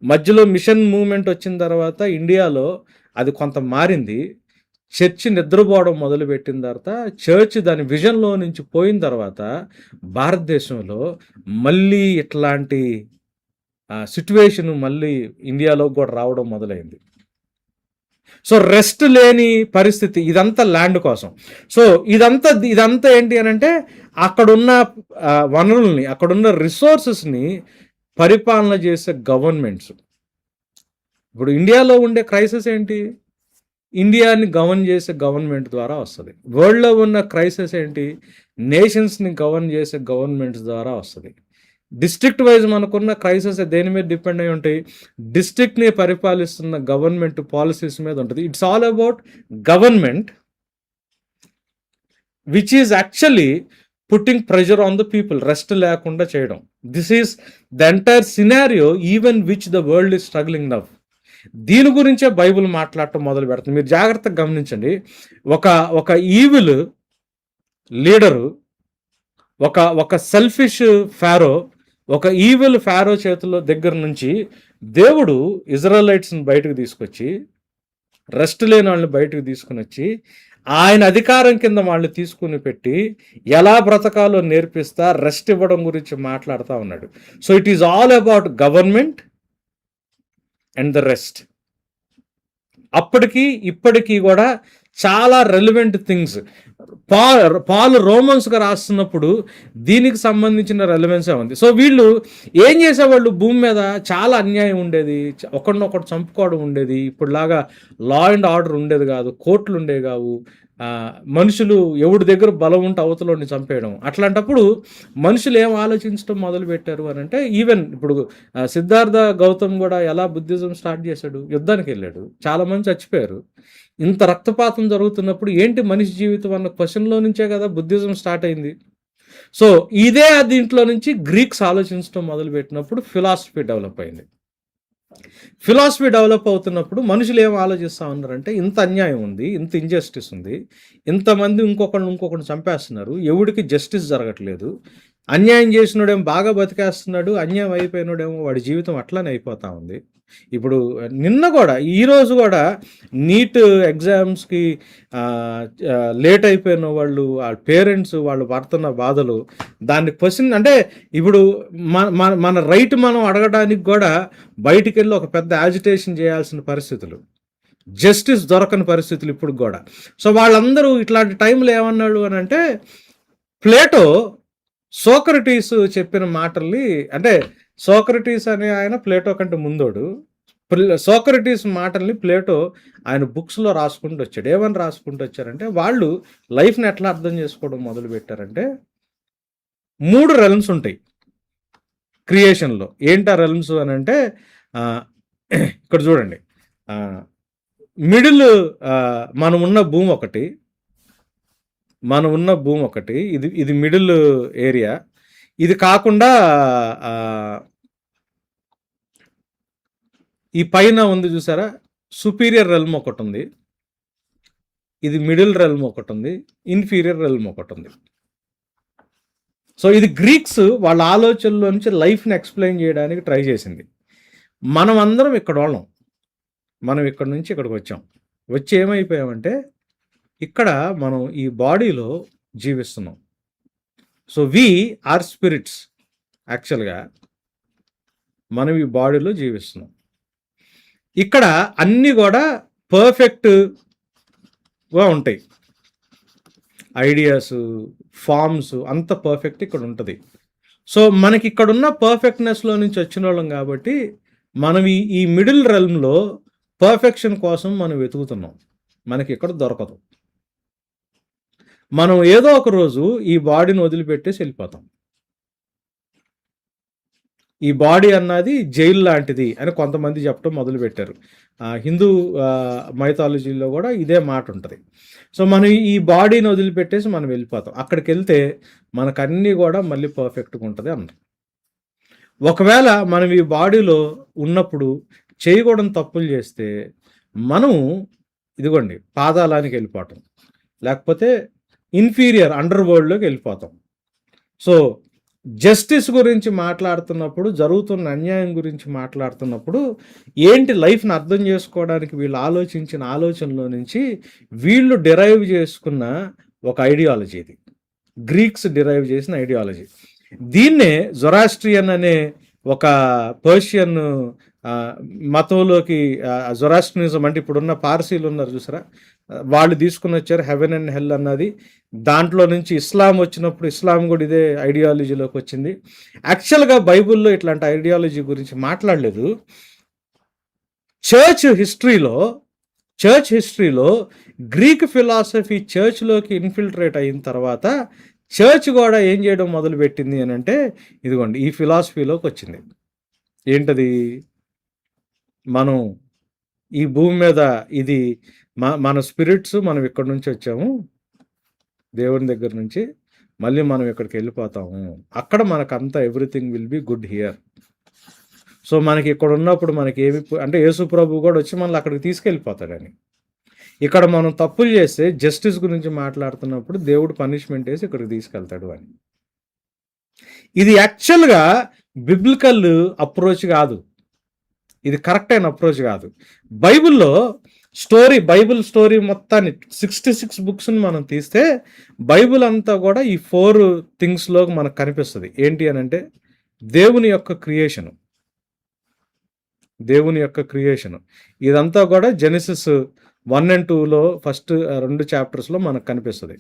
మధ్యలో మిషన్ మూవ్‌మెంట్ వచ్చిన తర్వాత ఇండియాలో అది కొంత మారింది. చర్చ్ నిద్రపోవడం మొదలుపెట్టిన తర్వాత, చర్చ్ దాని విజన్‌లో నుంచి పోయిన తర్వాత భారతదేశంలో మళ్ళీ ఇట్లాంటి సిట్యుయేషన్ మళ్ళీ ఇండియాలోకి కూడా రావడం మొదలైంది. సో రెస్ట్ లేని పరిస్థితి ఇదంతా ల్యాండ్ కోసం. సో ఇదంతా ఏంటి అనంటే అక్కడున్న వనరుల్ని, అక్కడున్న రిసోర్సెస్ని పరిపాలన చేసే గవర్నమెంట్స్. ఇప్పుడు ఇండియాలో ఉండే క్రైసిస్ ఏంటి? ఇండియాని గవర్న్ చేసే గవర్నమెంట్ ద్వారా వస్తుంది. వరల్డ్లో ఉన్న క్రైసిస్ ఏంటి? నేషన్స్ని గవర్న్ చేసే గవర్నమెంట్స్ ద్వారా వస్తుంది. డిస్ట్రిక్ట్ వైజ్ మనకున్న క్రైసిస్ దేని మీద డిపెండ్ అయి ఉంటాయి? డిస్ట్రిక్ట్ని పరిపాలిస్తున్న గవర్నమెంట్ పాలసీస్ మీద ఉంటుంది. It's all about government which is actually putting pressure on the people, rest లేకుండా చేయడం. This is the entire scenario even which the world is struggling now. దీని గురించే బైబుల్ మాట్లాడటం మొదలు పెడుతుంది. మీరు జాగ్రత్తగా గమనించండి. ఒక ఈవిల్ లీడరు, ఒక సెల్ఫిష్ ఫారో, ఒక ఈవిల్ ఫారో చేతుల్లో దగ్గర నుంచి దేవుడు ఇజ్రాయలైట్స్ని బయటకు తీసుకొచ్చి, రెస్ట్ లేని వాళ్ళని బయటకు తీసుకుని వచ్చి, ఆయన అధికారం కింద వాళ్ళు తీసుకుని పెట్టి ఎలా బ్రతకాలో నేర్పిస్తా, రెస్ట్ ఇవ్వడం గురించి మాట్లాడుతూ ఉన్నాడు. So it is all about government and the rest. అప్పటికి ఇప్పటికీ కూడా చాలా రెలివెంట్ థింగ్స్. పాల్ రోమన్స్గా రాస్తున్నప్పుడు దీనికి సంబంధించిన రెలవెన్సే ఉంది. సో వీళ్ళు ఏం చేసేవాళ్ళు? భూమి మీద చాలా అన్యాయం ఉండేది, ఒకరినొకటి చంపుకోవడం ఉండేది. ఇప్పుడులాగా లా అండ్ ఆర్డర్ ఉండేది కాదు, కోర్టులు ఉండేవి కావు. మనుషులు ఎవడి దగ్గర బలం ఉంటే అవతలని చంపేయడం. అట్లాంటప్పుడు మనుషులు ఏం ఆలోచించడం మొదలు పెట్టారు అని అంటే, ఈవెన్ ఇప్పుడు సిద్ధార్థ గౌతమ్ కూడా ఎలా బుద్ధిజం స్టార్ట్ చేశాడు? యుద్ధానికి వెళ్ళాడు, చాలామంది చచ్చిపోయారు. ఇంత రక్తపాతం జరుగుతున్నప్పుడు ఏంటి మనిషి జీవితం అన్న క్వశ్చన్లో నుంచే కదా బుద్ధిజం స్టార్ట్ అయింది. సో ఇదే దీంట్లో నుంచి గ్రీక్స్ ఆలోచించడం మొదలుపెట్టినప్పుడు ఫిలాసఫీ డెవలప్ అయింది. ఫిలాసఫీ డెవలప్ అవుతున్నప్పుడు మనుషులు ఏం ఆలోచిస్తూ ఉన్నారంటే, ఇంత అన్యాయం ఉంది, ఇంత ఇంజస్టిస్ ఉంది, ఇంతమంది ఇంకొకరిని చంపేస్తున్నారు, ఎవడికి జస్టిస్ జరగట్లేదు, అన్యాయం చేసినోడేమో బాగా బతికేస్తున్నాడు, అన్యాయం అయిపోయినోడేమో వాడి జీవితం అట్లానే అయిపోతూ ఉంది. ఇప్పుడు నిన్న కూడా, ఈరోజు కూడా నీట్ ఎగ్జామ్స్కి లేట్ అయిపోయిన వాళ్ళు, వాళ్ళ పేరెంట్స్ వాళ్ళు పడుతున్న బాధలు, దాన్ని క్వశ్చన్ అంటే ఇప్పుడు మన రైట్ మనం అడగడానికి కూడా బయటికి వెళ్ళి ఒక పెద్ద యాజిటేషన్ చేయాల్సిన పరిస్థితులు, జస్టిస్ దొరకని పరిస్థితులు ఇప్పుడు కూడా. సో వాళ్ళందరూ ఇట్లాంటి టైంలో ఏమన్నాడు అని అంటే, ప్లేటో సోక్రటీస్ చెప్పిన మాటల్ని, అంటే సోక్రటీస్ అనే ఆయన ప్లేటో కంటే ముందోడు. సోక్రటీస్ మాటల్ని ప్లేటో ఆయన బుక్స్లో రాసుకుంటూ వచ్చాడు. ఏమని రాసుకుంటూ వచ్చారంటే, వాళ్ళు లైఫ్ని ఎట్లా అర్థం చేసుకోవడం మొదలు పెట్టారంటే, 3 రెల్మ్స్ ఉంటాయి క్రియేషన్లో. ఏంటి ఆ రెల్మ్స్ అని అంటే, ఇక్కడ చూడండి, మిడిల్ మనం ఉన్న భూమి ఒకటి, ఇది మిడిల్ ఏరియా. ఇది కాకుండా ఈ పైన ఉంది చూసారా, సుపీరియర్ రెల్మ్ ఒకటి ఉంది, ఇది మిడిల్ రెల్మ్ ఒకటి ఉంది, ఇన్ఫీరియర్ రెల్మ్ ఒకటి ఉంది. సో ఇది గ్రీక్స్ వాళ్ళ ఆలోచనలో నుంచి లైఫ్ని ఎక్స్ప్లెయిన్ చేయడానికి ట్రై చేసింది. మనం అందరం ఇక్కడ వాళ్ళం, మనం ఇక్కడ నుంచి ఇక్కడికి వచ్చి ఏమైపోయామంటే, ఇక్కడ మనం ఈ బాడీలో జీవిస్తున్నాం. So we are spirits. యాక్చువల్గా మనం ఈ బాడీలో జీవిస్తున్నాం. ఇక్కడ అన్నీ కూడా పర్ఫెక్ట్గా ఉంటాయి, ఐడియాస్, ఫార్మ్స్ అంత పర్ఫెక్ట్ ఇక్కడ ఉంటుంది. సో మనకి ఇక్కడున్న పర్ఫెక్ట్నెస్లో నుంచి వచ్చిన వాళ్ళం కాబట్టి మనం ఈ మిడిల్ రెల్మ్లో పర్ఫెక్షన్ కోసం మనం వెతుకుతున్నాం. మనకి ఇక్కడ దొరకదు. మనం ఏదో ఒక రోజు ఈ బాడీని వదిలిపెట్టేసి వెళ్ళిపోతాం. ఈ బాడీ అన్నది జైలు లాంటిది అని కొంతమంది చెప్పడం మొదలుపెట్టారు. హిందూ మైథాలజీలో కూడా ఇదే మాట ఉంటుంది. సో మనం ఈ బాడీని వదిలిపెట్టేసి మనం వెళ్ళిపోతాం. అక్కడికి వెళ్తే మనకన్నీ కూడా మళ్ళీ పర్ఫెక్ట్గా ఉంటుంది అన్నారు. ఒకవేళ మనం ఈ బాడీలో ఉన్నప్పుడు చేయకూడని తప్పులు చేస్తే మనం ఇదిగోండి పాతాళానికి వెళ్ళిపోవటం, లేకపోతే ఇన్ఫీరియర్ అండర్ వరల్డ్లోకి వెళ్ళిపోతాం. సో జస్టిస్ గురించి మాట్లాడుతున్నప్పుడు, జరుగుతున్న అన్యాయం గురించి మాట్లాడుతున్నప్పుడు ఏంటి లైఫ్ని అర్థం చేసుకోవడానికి వీళ్ళు ఆలోచించిన ఆలోచనలో నుంచి వీళ్ళు డిరైవ్ చేసుకున్న ఒక ఐడియాలజీ ఇది. గ్రీక్స్ డిరైవ్ చేసిన ఐడియాలజీ. దీన్నే జొరాస్ట్రియన్ అనే ఒక పర్షియన్ మతంలోకి జొరాస్ట్రియనిజం అంటే ఇప్పుడున్న పార్సీలు ఉన్నారు చూసారా, వాళ్ళు తీసుకుని వచ్చారు హెవెన్ అండ్ హెల్ అన్నది. దాంట్లో నుంచి ఇస్లాం వచ్చినప్పుడు ఇస్లాం కూడా ఇదే ఐడియాలజీలోకి వచ్చింది. యాక్చువల్గా బైబిల్లో ఇట్లాంటి ఐడియాలజీ గురించి మాట్లాడలేదు. చర్చ్ హిస్టరీలో గ్రీక్ ఫిలాసఫీ చర్చ్లోకి ఇన్ఫిల్ట్రేట్ అయిన తర్వాత చర్చ్ కూడా ఏం చేయడం మొదలుపెట్టింది అని అంటే ఇదిగోండి ఈ ఫిలాసఫీలోకి వచ్చింది. ఏంటది? మనం ఈ భూమి మీద ఇది మన స్పిరిట్స్, మనం ఇక్కడి నుంచి వచ్చాము దేవుని దగ్గర నుంచి, మళ్ళీ మనం ఇక్కడికి వెళ్ళిపోతాము, అక్కడ మనకంతా everything will be good here. So మనకి ఇక్కడ ఉన్నప్పుడు మనకి ఏమి అంటే యేసు ప్రభు కూడా వచ్చి మనల్ని అక్కడికి తీసుకెళ్ళిపోతాడని. ఇక్కడ మనం తప్పులు చేస్తే జస్టిస్ గురించి మాట్లాడుతున్నప్పుడు దేవుడు పనిష్మెంట్ వేసి ఇక్కడికి తీసుకెళ్తాడు అని. ఇది యాక్చువల్గా బిబ్లికల్ అప్రోచ్ కాదు, ఇది కరెక్ట్ అయిన అప్రోచ్ కాదు. బైబిల్లో బైబిల్ స్టోరీ మొత్తాన్ని 66 బుక్స్ని మనం తీస్తే బైబిల్ అంతా కూడా ఈ 4 థింగ్స్లో మనకు కనిపిస్తుంది. ఏంటి అని అంటే దేవుని యొక్క క్రియేషను, ఇదంతా కూడా జెనసిస్ 1 and 2లో ఫస్ట్ 2 చాప్టర్స్లో మనకు కనిపిస్తుంది.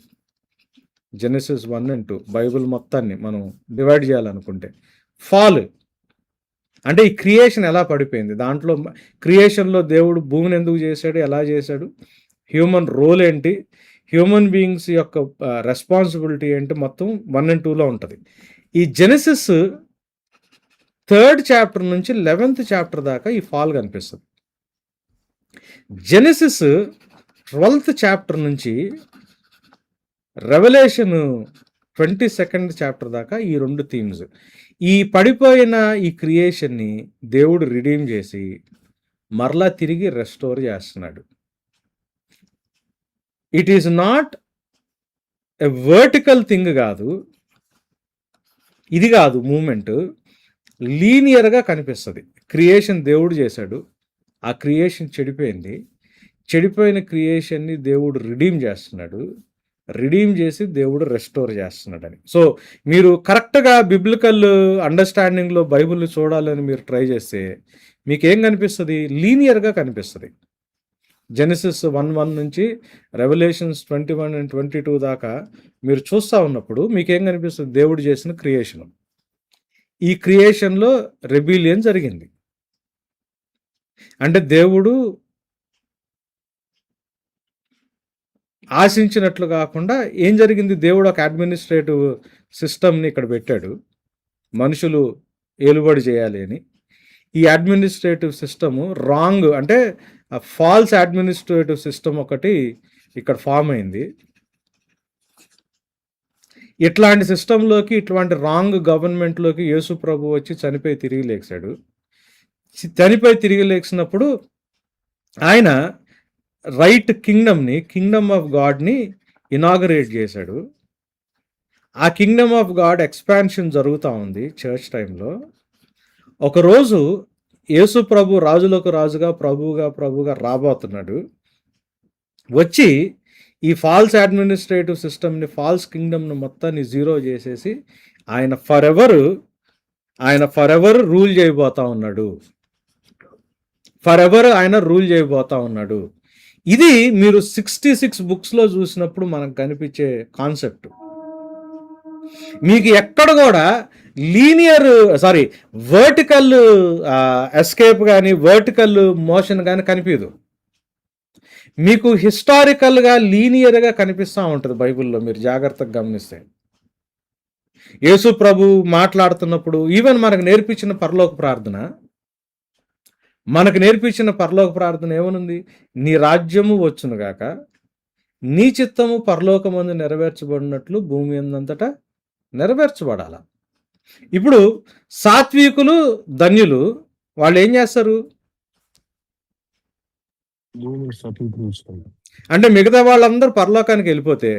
జెనసిస్ 1 and 2 బైబిల్ మొత్తాన్ని మనం డివైడ్ చేయాలనుకుంటే, ఫాల్ అంటే ఈ క్రియేషన్ ఎలా పడిపోయింది, దాంట్లో క్రియేషన్లో దేవుడు భూమిని ఎందుకు చేశాడు, ఎలా చేశాడు, హ్యూమన్ రోల్ ఏంటి, హ్యూమన్ బీయింగ్స్ యొక్క రెస్పాన్సిబిలిటీ ఏంటి, మొత్తం 1 and 2లో ఉంటుంది. ఈ జెనసిస్ 3rd చాప్టర్ నుంచి 11th చాప్టర్ దాకా ఈ ఫాల్ కనిపిస్తుంది. జెనసిస్ 12th చాప్టర్ నుంచి రెవల్యూషన్ 22nd చాప్టర్ దాకా ఈ 2 థీమ్స్. ఈ పడిపోయిన ఈ క్రియేషన్ని దేవుడు రిడీమ్ చేసి మరలా తిరిగి రెస్టోర్ చేస్తున్నాడు. It is not a vertical thing కాదు, ఇది కాదు మూమెంట్, లీనియర్గా కనిపిస్తుంది. క్రియేషన్ దేవుడు చేశాడు, ఆ క్రియేషన్ చెడిపోయిన క్రియేషన్ని దేవుడు రిడీమ్ చేస్తున్నాడు, రిడీమ్ చేసి దేవుడు రెస్టోర్ చేస్తున్నాడని. సో మీరు కరెక్ట్గా బిబ్లికల్ అండర్స్టాండింగ్లో బైబిల్ చూడాలని మీరు ట్రై చేస్తే మీకేం కనిపిస్తుంది? లీనియర్గా కనిపిస్తుంది. జెనసిస్ 1:1 నుంచి రెవల్యూషన్స్ 21 and 22 దాకా మీరు చూస్తూ ఉన్నప్పుడు మీకేం కనిపిస్తుంది? దేవుడు చేసిన క్రియేషను. ఈ క్రియేషన్లో రెబిలియన్ జరిగింది. అంటే దేవుడు ఆశించినట్లు కాకుండా ఏం జరిగింది? దేవుడు ఒక అడ్మినిస్ట్రేటివ్ సిస్టమ్ని ఇక్కడ పెట్టాడు, మనుషులు ఏలుబడి చేయాలి అని. ఈ అడ్మినిస్ట్రేటివ్ సిస్టము రాంగ్, అంటే ఫాల్స్ అడ్మినిస్ట్రేటివ్ సిస్టమ్ ఒకటి ఇక్కడ ఫామ్ అయింది. ఇట్లాంటి సిస్టంలోకి, ఇట్లాంటి రాంగ్ గవర్నమెంట్లోకి యేసు ప్రభు వచ్చి చనిపోయి తిరిగి లేచినప్పుడు ఆయన రైట్ కింగ్డమ్ ఆఫ్ గాడ్ని ఇనాగరేట్ చేశాడు. ఆ కింగ్డమ్ ఆఫ్ గాడ్ ఎక్స్పాన్షన్ జరుగుతూ ఉంది చర్చ్ టైంలో. ఒకరోజు యేసు ప్రభు రాజులకు రాజుగా ప్రభువుగా రాబోతున్నాడు. వచ్చి ఈ ఫాల్స్ అడ్మినిస్ట్రేటివ్ సిస్టమ్ని, ఫాల్స్ కింగ్డమ్ని మొత్తాన్ని జీరో చేసేసి ఆయన ఫర్ ఎవర్ రూల్ చేయబోతా ఉన్నాడు. ఇది మీరు 66 బుక్స్లో చూసినప్పుడు మనకు కనిపించే కాన్సెప్ట్. మీకు ఎక్కడ కూడా వర్టికల్ ఎస్కేప్ కానీ వర్టికల్ మోషన్ కానీ కనిపించదు. మీకు హిస్టారికల్గా లీనియర్గా కనిపిస్తూ ఉంటుంది బైబిల్లో, మీరు జాగ్రత్తగా గమనిస్తే. యేసు ప్రభు మాట్లాడుతున్నప్పుడు ఈవెన్ మనకు నేర్పించిన పరలోక ప్రార్థన, ఏమనుంది? నీ రాజ్యము వచ్చునుగాక, నీ చిత్తము పరలోకమందు నెరవేర్చబడినట్లు భూమి అందంతటా నెరవేర్చబడాల. ఇప్పుడు సాత్వికులు ధన్యులు, వాళ్ళు ఏం చేస్తారు అంటే మిగతా వాళ్ళందరూ పరలోకానికి వెళ్ళిపోతే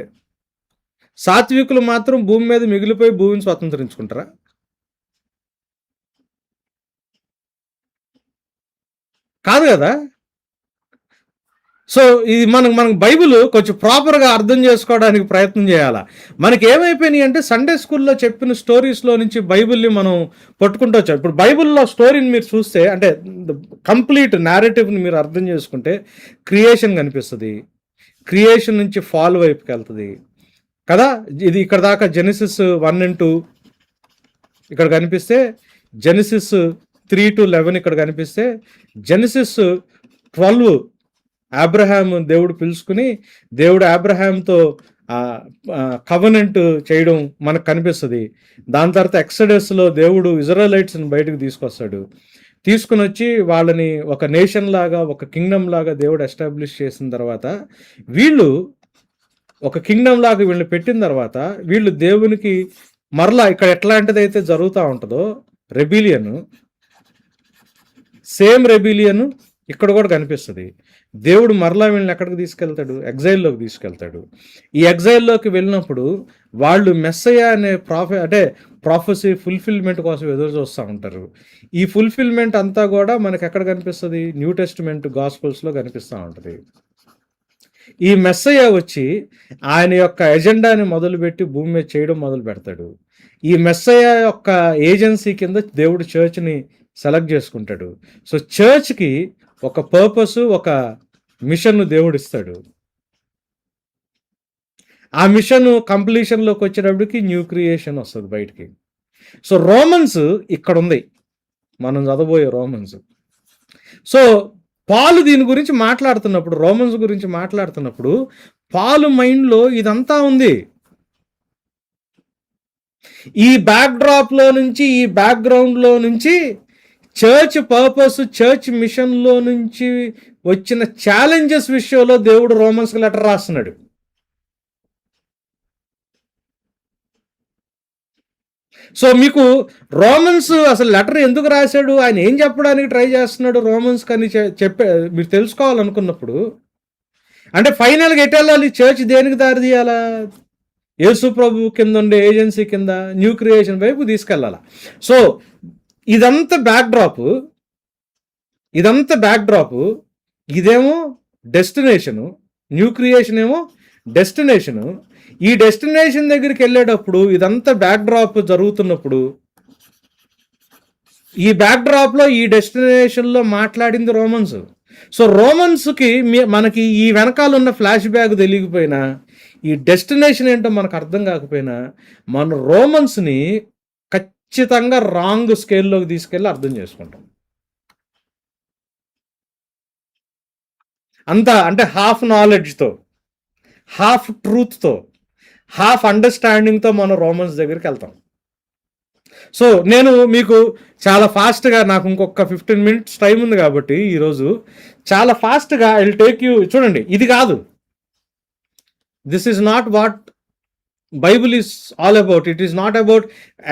సాత్వికులు మాత్రం భూమి మీద మిగిలిపోయి భూమిని స్వతంత్రించుకుంటారా? కాదు కదా. సో ఇది మనకు బైబిల్ కొంచెం ప్రాపర్గా అర్థం చేసుకోవడానికి ప్రయత్నం చేయాలా. మనకి ఏమైపోయినాయి అంటే సండే స్కూల్లో చెప్పిన స్టోరీస్లో నుంచి బైబిల్ని మనం పట్టుకుంటూ వచ్చాం. ఇప్పుడు బైబిల్లో స్టోరీని మీరు చూస్తే, అంటే కంప్లీట్ నేరేటివ్ని మీరు అర్థం చేసుకుంటే, క్రియేషన్ కనిపిస్తుంది, క్రియేషన్ నుంచి ఫాల్ వైపుకి వెళ్తుంది కదా. ఇది ఇక్కడ దాకా జెనసిస్ 1 and 2 ఇక్కడ కనిపిస్తే, జెనసిస్ 3 to 11 ఇక్కడ కనిపిస్తే, జెనసిస్ 12 అబ్రహాం దేవుడు పిలుచుకుని దేవుడు అబ్రహాంతో కవనెంట్ చేయడం మనకు కనిపిస్తుంది. దాని తర్వాత ఎక్సడస్లో దేవుడు ఇజ్రాయలైట్స్ని బయటకు తీసుకొని వచ్చి వాళ్ళని ఒక నేషన్ లాగా, ఒక కింగ్డమ్ లాగా దేవుడు ఎస్టాబ్లిష్ చేసిన తర్వాత, వీళ్ళు ఒక కింగ్డమ్ లాగా వీళ్ళని పెట్టిన తర్వాత, వీళ్ళు దేవునికి మరలా ఇక్కడ ఎట్లాంటిదైతే జరుగుతూ ఉంటుందో రెబిలియన్, సేమ్ రెబిలియన్ ఇక్కడ కూడా కనిపిస్తుంది. దేవుడు మరలా వీళ్ళని ఎక్కడికి తీసుకెళ్తాడు? ఎగ్జైల్లోకి తీసుకెళ్తాడు. ఈ ఎగ్జైల్లోకి వెళ్ళినప్పుడు వాళ్ళు మెస్సయ్య అనే ప్రాఫెసీ ఫుల్ఫిల్మెంట్ కోసం ఎదురు చూస్తూ ఉంటారు. ఈ ఫుల్ఫిల్మెంట్ అంతా కూడా మనకి ఎక్కడ కనిపిస్తుంది? న్యూ టెస్టిమెంట్ గాస్పుల్స్లో కనిపిస్తూ ఉంటుంది. ఈ మెస్సయ్య వచ్చి ఆయన యొక్క ఎజెండాని మొదలుపెట్టి భూమి మీద చేయడం మొదలు పెడతాడు. ఈ మెస్సయ్య యొక్క ఏజెన్సీ కింద దేవుడు చర్చ్ని సెలెక్ట్ చేసుకుంటాడు. సో చర్చ్కి ఒక పర్పస్, ఒక మిషన్ దేవుడు ఇస్తాడు. ఆ మిషన్ కంప్లీషన్లోకి వచ్చేటప్పటికి న్యూ క్రియేషన్ వస్తుంది బయటికి. సో రోమన్స్ ఇక్కడ ఉంది, మనం చదవబోయే రోమన్స్. సో పాలు దీని గురించి మాట్లాడుతున్నప్పుడు, రోమన్స్ గురించి మాట్లాడుతున్నప్పుడు, పాలు మైండ్లో ఇదంతా ఉంది. ఈ బ్యాక్డ్రాప్లో నుంచి, ఈ బ్యాక్గ్రౌండ్లో నుంచి చర్చ్ పర్పస్, చర్చ్ మిషన్లో నుంచి వచ్చిన ఛాలెంజెస్ విషయంలో దేవుడు రోమన్స్కి లెటర్ రాస్తున్నాడు. సో మీకు రోమన్స్ అసలు లెటర్ ఎందుకు రాశాడు, ఆయన ఏం చెప్పడానికి ట్రై చేస్తున్నాడు రోమన్స్కి అని మీరు తెలుసుకోవాలనుకున్నప్పుడు, అంటే ఫైనల్గా ఎటు వెళ్ళాలి? చర్చ్ దేనికి దారి తీయాలా? యేసు ప్రభు కింద ఉండే ఏజెన్సీ కింద న్యూ క్రియేషన్ వైపు తీసుకెళ్ళాలా. సో ఇదంతా బ్యాక్డ్రాప్, ఇదేమో డెస్టినేషను, న్యూ క్రియేషన్ ఏమో డెస్టినేషను. ఈ డెస్టినేషన్ దగ్గరికి వెళ్ళేటప్పుడు ఇదంతా బ్యాక్డ్రాప్ జరుగుతున్నప్పుడు, ఈ బ్యాక్డ్రాప్లో ఈ డెస్టినేషన్లో మాట్లాడింది రోమన్స్. సో రోమన్స్కి మనకి ఈ వెనకాల ఉన్న ఫ్లాష్ బ్యాక్ తెలియకపోయినా, ఈ డెస్టినేషన్ ఏంటో మనకు అర్థం కాకపోయినా, మన రోమన్స్ని ఖచ్చితంగా రాంగ్ స్కేల్లోకి తీసుకెళ్ళి అర్థం చేసుకుంటాం. అంతా అంటే హాఫ్ నాలెడ్జ్తో, హాఫ్ ట్రూత్తో, హాఫ్ అండర్స్టాండింగ్తో మనం రోమన్స్ దగ్గరికి వెళ్తాం. సో నేను మీకు చాలా ఫాస్ట్గా, నాకు ఇంకొక 15 minutes టైం ఉంది కాబట్టి ఈరోజు చాలా ఫాస్ట్గా ఐ విల్ టేక్ యూ. చూడండి, ఇది కాదు, this is not what Bible is all about. It is not about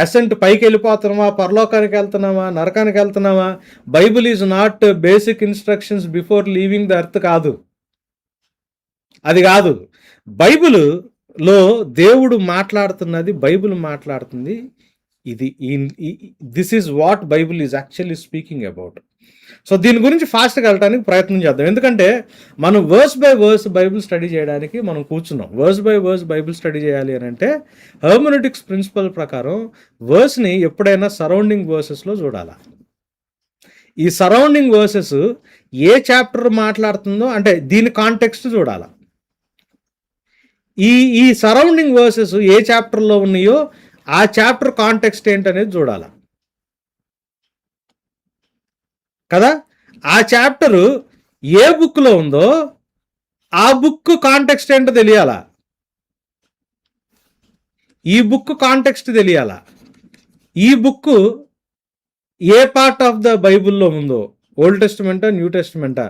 ascent, పైకి వెళ్ళిపోతున్నామా, పరలోకానికి వెళ్తున్నామా, నరకానికి వెళ్తున్నామా. Bible is not basic instructions before leaving the earth కాదు, అది కాదు. బైబిల్లో దేవుడు మాట్లాడుతున్నది, బైబిల్ మాట్లాడుతుంది ఇది. This is what Bible is actually speaking about. So దీని గురించి ఫాస్ట్గా వెళ్ళడానికి ప్రయత్నం చేద్దాం. ఎందుకంటే మనం verse by verse Bible study చేయడానికి మనం కూర్చున్నాం. Verse by verse Bible study చేయాలి అని అంటే హెర్మెనెటిక్స్ ప్రిన్సిపల్ ప్రకారం వర్స్ని ఎప్పుడైనా సరౌండింగ్ వర్సెస్లో చూడాలి. ఈ సరౌండింగ్ వర్సెస్ ఏ చాప్టర్ మాట్లాడుతుందో, అంటే దీని కాంటెక్స్ట్ చూడాలి. ఈ సరౌండింగ్ వర్సెస్ ఏ చాప్టర్లో ఉన్నాయో ఆ చాప్టర్ కాంటెక్స్ట్ ఏంటనేది చూడాలి కదా. ఆ చాప్టరు ఏ బుక్లో ఉందో ఆ బుక్ కాంటెక్స్ట్ ఏంటో తెలియాలా. ఈ బుక్ కాంటెక్స్ట్ తెలియాలా, ఈ బుక్ ఏ పార్ట్ ఆఫ్ ద బైబుల్లో ఉందో, ఓల్డ్ టెస్టిమెంటా న్యూ టెస్టిమెంటా,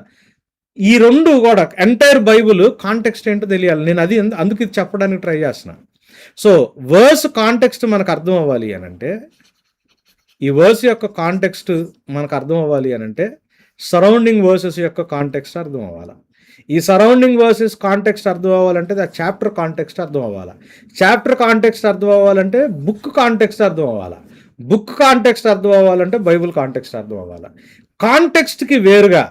ఈ రెండు కూడా ఎంటైర్ బైబుల్ కాంటెక్స్ట్ ఏంటో తెలియాలి. నేను అది అందుకు ఇది చెప్పడానికి ట్రై చేస్తున్నా. సో వర్స్ కాంటెక్స్ట్ మనకు అర్థం అవ్వాలి అని అంటే, ఈ వర్స్ యొక్క కాంటెక్స్ట్ మనకు అర్థం అవ్వాలి అని అంటే సరౌండింగ్ వర్సెస్ యొక్క కాంటెక్స్ట్ అర్థం అవ్వాలి. ఈ సరౌండింగ్ వర్సెస్ కాంటెక్స్ట్ అర్థం అవ్వాలంటే ఆ చాప్టర్ కాంటెక్స్ట్ అర్థం అవ్వాలి. చాప్టర్ కాంటెక్స్ట్ అర్థం అవ్వాలంటే బుక్ కాంటెక్స్ట్ అర్థం అవ్వాలి. బుక్ కాంటెక్స్ట్ అర్థం అవ్వాలంటే బైబుల్ కాంటెక్స్ట్ అర్థం అవ్వాలి. కాంటెక్స్ట్కి వేరుగా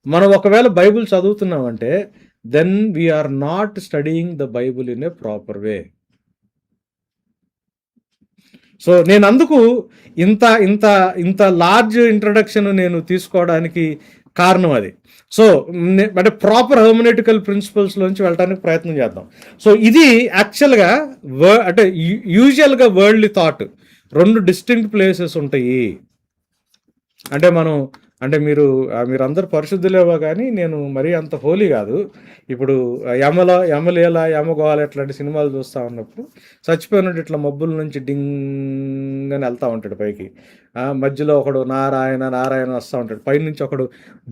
మనం ఒకవేళ బైబుల్ చదువుతున్నామంటే then we are not studying the Bible in a proper way. So నేను అందుకు ఇంత ఇంత ఇంత లార్జ్ ఇంట్రడక్షన్ నేను తీసుకోవడానికి కారణం అది. సో అంటే ప్రాపర్ హెర్మెనెటికల్ ప్రిన్సిపల్స్లోంచి వెళ్ళడానికి ప్రయత్నం చేద్దాం. సో ఇది యాక్చువల్గా అంటే యూజువల్గా వరల్డ్లీ థాట్, రెండు డిస్టింక్ట్ ప్లేసెస్ ఉంటాయి. అంటే మీరందరూ పరిశుద్ధులేవో కానీ నేను మరీ అంత హోలీ కాదు. ఇప్పుడు యమలేల యమగోళ ఇట్లాంటి సినిమాలు చూస్తూ ఉన్నప్పుడు చచ్చిపోయినట్టు ఇట్లా మబ్బుల నుంచి డింగ్ అని వెళ్తూ ఉంటాడు పైకి. మధ్యలో ఒకడు నారాయణ నారాయణ వస్తూ ఉంటాడు. పైనుంచి ఒకడు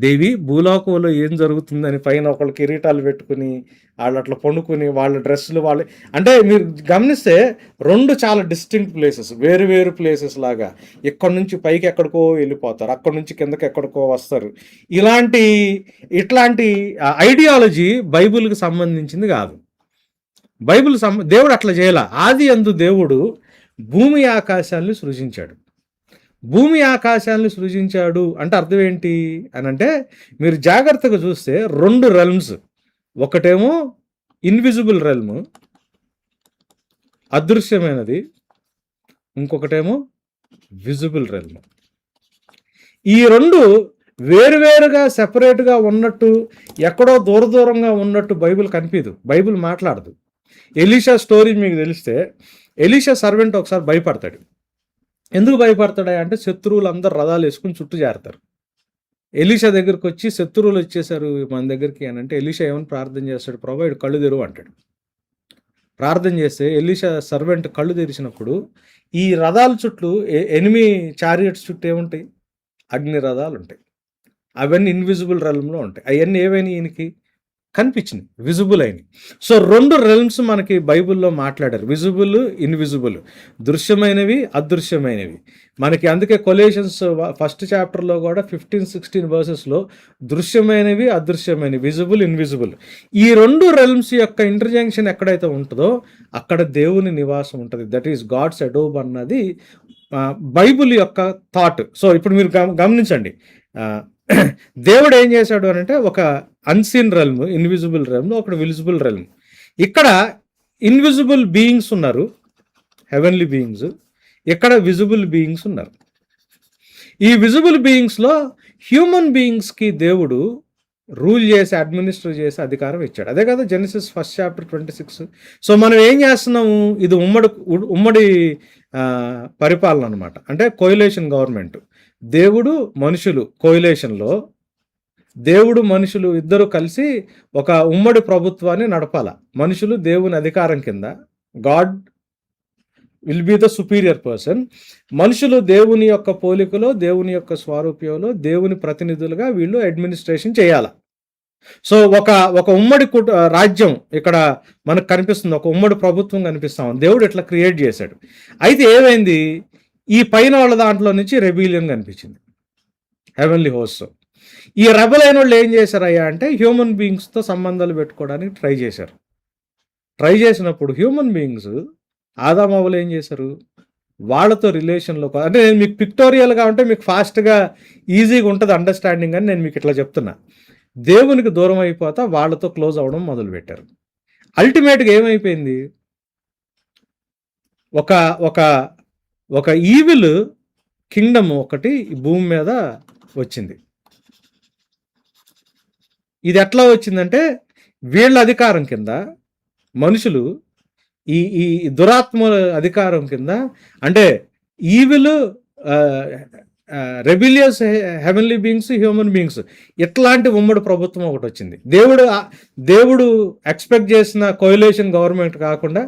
దేవి భూలోకంలో ఏం జరుగుతుందని పైన ఒకళ్ళు కిరీటాలు పెట్టుకుని వాళ్ళు అట్లా పండుకుని వాళ్ళ డ్రెస్సులు వాళ్ళు, అంటే మీరు గమనిస్తే రెండు చాలా డిస్టింక్ట్ ప్లేసెస్, వేరు వేరు ప్లేసెస్ లాగా. ఇక్కడ నుంచి పైకి ఎక్కడికో వెళ్ళిపోతారు, అక్కడ నుంచి కిందకి ఎక్కడికో వస్తారు. ఇట్లాంటి ఐడియాలజీ బైబిల్కి సంబంధించింది కాదు. దేవుడు అట్లా చేయాల. ఆది యందు దేవుడు భూమి ఆకాశాలను సృజించాడు. భూమి ఆకాశాలను సృజించాడు అంటే అర్థం ఏంటి అని అంటే, మీరు జాగ్రత్తగా చూస్తే రెండు రెల్మ్స్, ఒకటేమో ఇన్విజిబుల్ రెల్మ్ అదృశ్యమైనది, ఇంకొకటేమో విజిబుల్ రెల్మ్. ఈ రెండు వేరువేరుగా సెపరేట్గా ఉన్నట్టు, ఎక్కడో దూరంగా ఉన్నట్టు బైబిల్ కనిపించదు, బైబిల్ మాట్లాడదు. ఎలీషా స్టోరీ మీకు తెలిస్తే, ఎలీషా సర్వెంట్ ఒకసారి భయపడతాడు. ఎందుకు భయపడతాడా అంటే శత్రువులు అందరు రథాలు వేసుకుని చుట్టూ చేరతారు. ఎలీషా దగ్గరికి వచ్చి శత్రువులు వచ్చేసారు మన దగ్గరికి అని అంటే ఎలీషా ఏమని ప్రార్థన చేస్తాడు, ప్రభు ఇడు కళ్ళు తెరువు అంటాడు. ప్రార్థన చేస్తే ఎలీషా సర్వెంట్ కళ్ళు తెరిచినప్పుడు ఈ రథాల చుట్టూ ఎనిమి చారియట్స్ చుట్టూ ఏముంటాయి, అగ్ని రథాలు ఉంటాయి. అవన్నీ ఇన్విజిబుల్ రెల్మ్లో ఉంటాయి. అవన్నీ ఏవైనా ఈయనకి కనిపించినాయి, విజిబుల్ అయినాయి. సో రెండు రెల్మ్స్ మనకి బైబిల్లో మాట్లాడారు, విజిబుల్ ఇన్విజిబుల్, దృశ్యమైనవి అదృశ్యమైనవి. మనకి అందుకే కొలేషన్స్ ఫస్ట్ చాప్టర్లో కూడా 15-16 వర్సెస్లో దృశ్యమైనవి అదృశ్యమైనవి, విజిబుల్ ఇన్విజిబుల్, ఈ రెండు రెల్మ్స్ యొక్క ఇంటర్జంక్షన్ ఎక్కడైతే ఉంటుందో అక్కడ దేవుని నివాసం ఉంటుంది. దట్ ఈస్ గాడ్స్ అడోబ్ అన్నది బైబిల్ యొక్క థాట్. సో ఇప్పుడు మీరు గమనించండి, దేవుడు ఏం చేశాడు అని అంటే ఒక అన్సీన్ రెల్మ్, ఇన్విజిబుల్ రెల్మ్, ఒకటి విజిబుల్ రెల్మ్. ఇక్కడ ఇన్విజిబుల్ బీయింగ్స్ ఉన్నారు, హెవెన్లీ బీయింగ్స్, ఇక్కడ విజిబుల్ బీయింగ్స్ ఉన్నారు. ఈ విజిబుల్ బీయింగ్స్లో హ్యూమన్ బీయింగ్స్కి దేవుడు రూల్ చేసి అడ్మినిస్టర్ చేసి అధికారం ఇచ్చాడు. అదే కదా జెనసిస్ 1 చాప్టర్ 26. సో మనం ఏం చేస్తున్నాము, ఇది ఉమ్మడి పరిపాలన అనమాట, అంటే కోయిలేషన్ గవర్నమెంట్. దేవుడు మనుషులు కోయిలేషన్లో, దేవుడు మనుషులు ఇద్దరు కలిసి ఒక ఉమ్మడి ప్రభుత్వాన్ని నడపాల. మనుషులు దేవుని అధికారం కింద, God will be the superior person. మనుషులు దేవుని యొక్క పోలికలో, దేవుని యొక్క స్వరూప్యంలో, దేవుని ప్రతినిధులుగా వీళ్ళు అడ్మినిస్ట్రేషన్ చేయాల. సో ఒక ఉమ్మడి రాజ్యం ఇక్కడ మనకు కనిపిస్తుంది, ఒక ఉమ్మడి ప్రభుత్వం కనిపిస్తాం. దేవుడు ఇట్లా క్రియేట్ చేశాడు. అయితే ఏమైంది, ఈ పైన వాళ్ళ దాంట్లో నుంచి రెబిలియన్ కనిపించింది, హెవెన్లీ హోస్ట్. ఈ రెబల్ అయిన వాళ్ళు ఏం చేశారయ్యా అంటే హ్యూమన్ బీయింగ్స్తో సంబంధాలు పెట్టుకోవడానికి ట్రై చేశారు. ట్రై చేసినప్పుడు హ్యూమన్ బీయింగ్స్ ఆదామవ్వలు ఏం చేశారు, వాళ్ళతో రిలేషన్లో, అంటే నేను మీకు పిక్టోరియల్గా ఉంటే మీకు ఫాస్ట్గా ఈజీగా ఉంటుంది అండర్స్టాండింగ్ అని నేను మీకు ఇట్లా చెప్తున్నా. దేవునికి దూరం అయిపోతా వాళ్ళతో క్లోజ్ అవ్వడం మొదలుపెట్టారు. అల్టిమేట్గా ఏమైపోయింది, ఒక ఈవిల్ కింగ్డమ్ ఒకటి భూమి మీద వచ్చింది. ఇది ఎట్లా వచ్చిందంటే వీళ్ళ అధికారం కింద, మనుషులు ఈ దురాత్మల అధికారం కింద, అంటే evil, rebellious heavenly beings, human beings, ఇట్లాంటి ఉమ్మడి ప్రభుత్వం ఒకటి వచ్చింది. దేవుడు ఎక్స్పెక్ట్ చేసిన కోయిలేషన్ గవర్నమెంట్ కాకుండా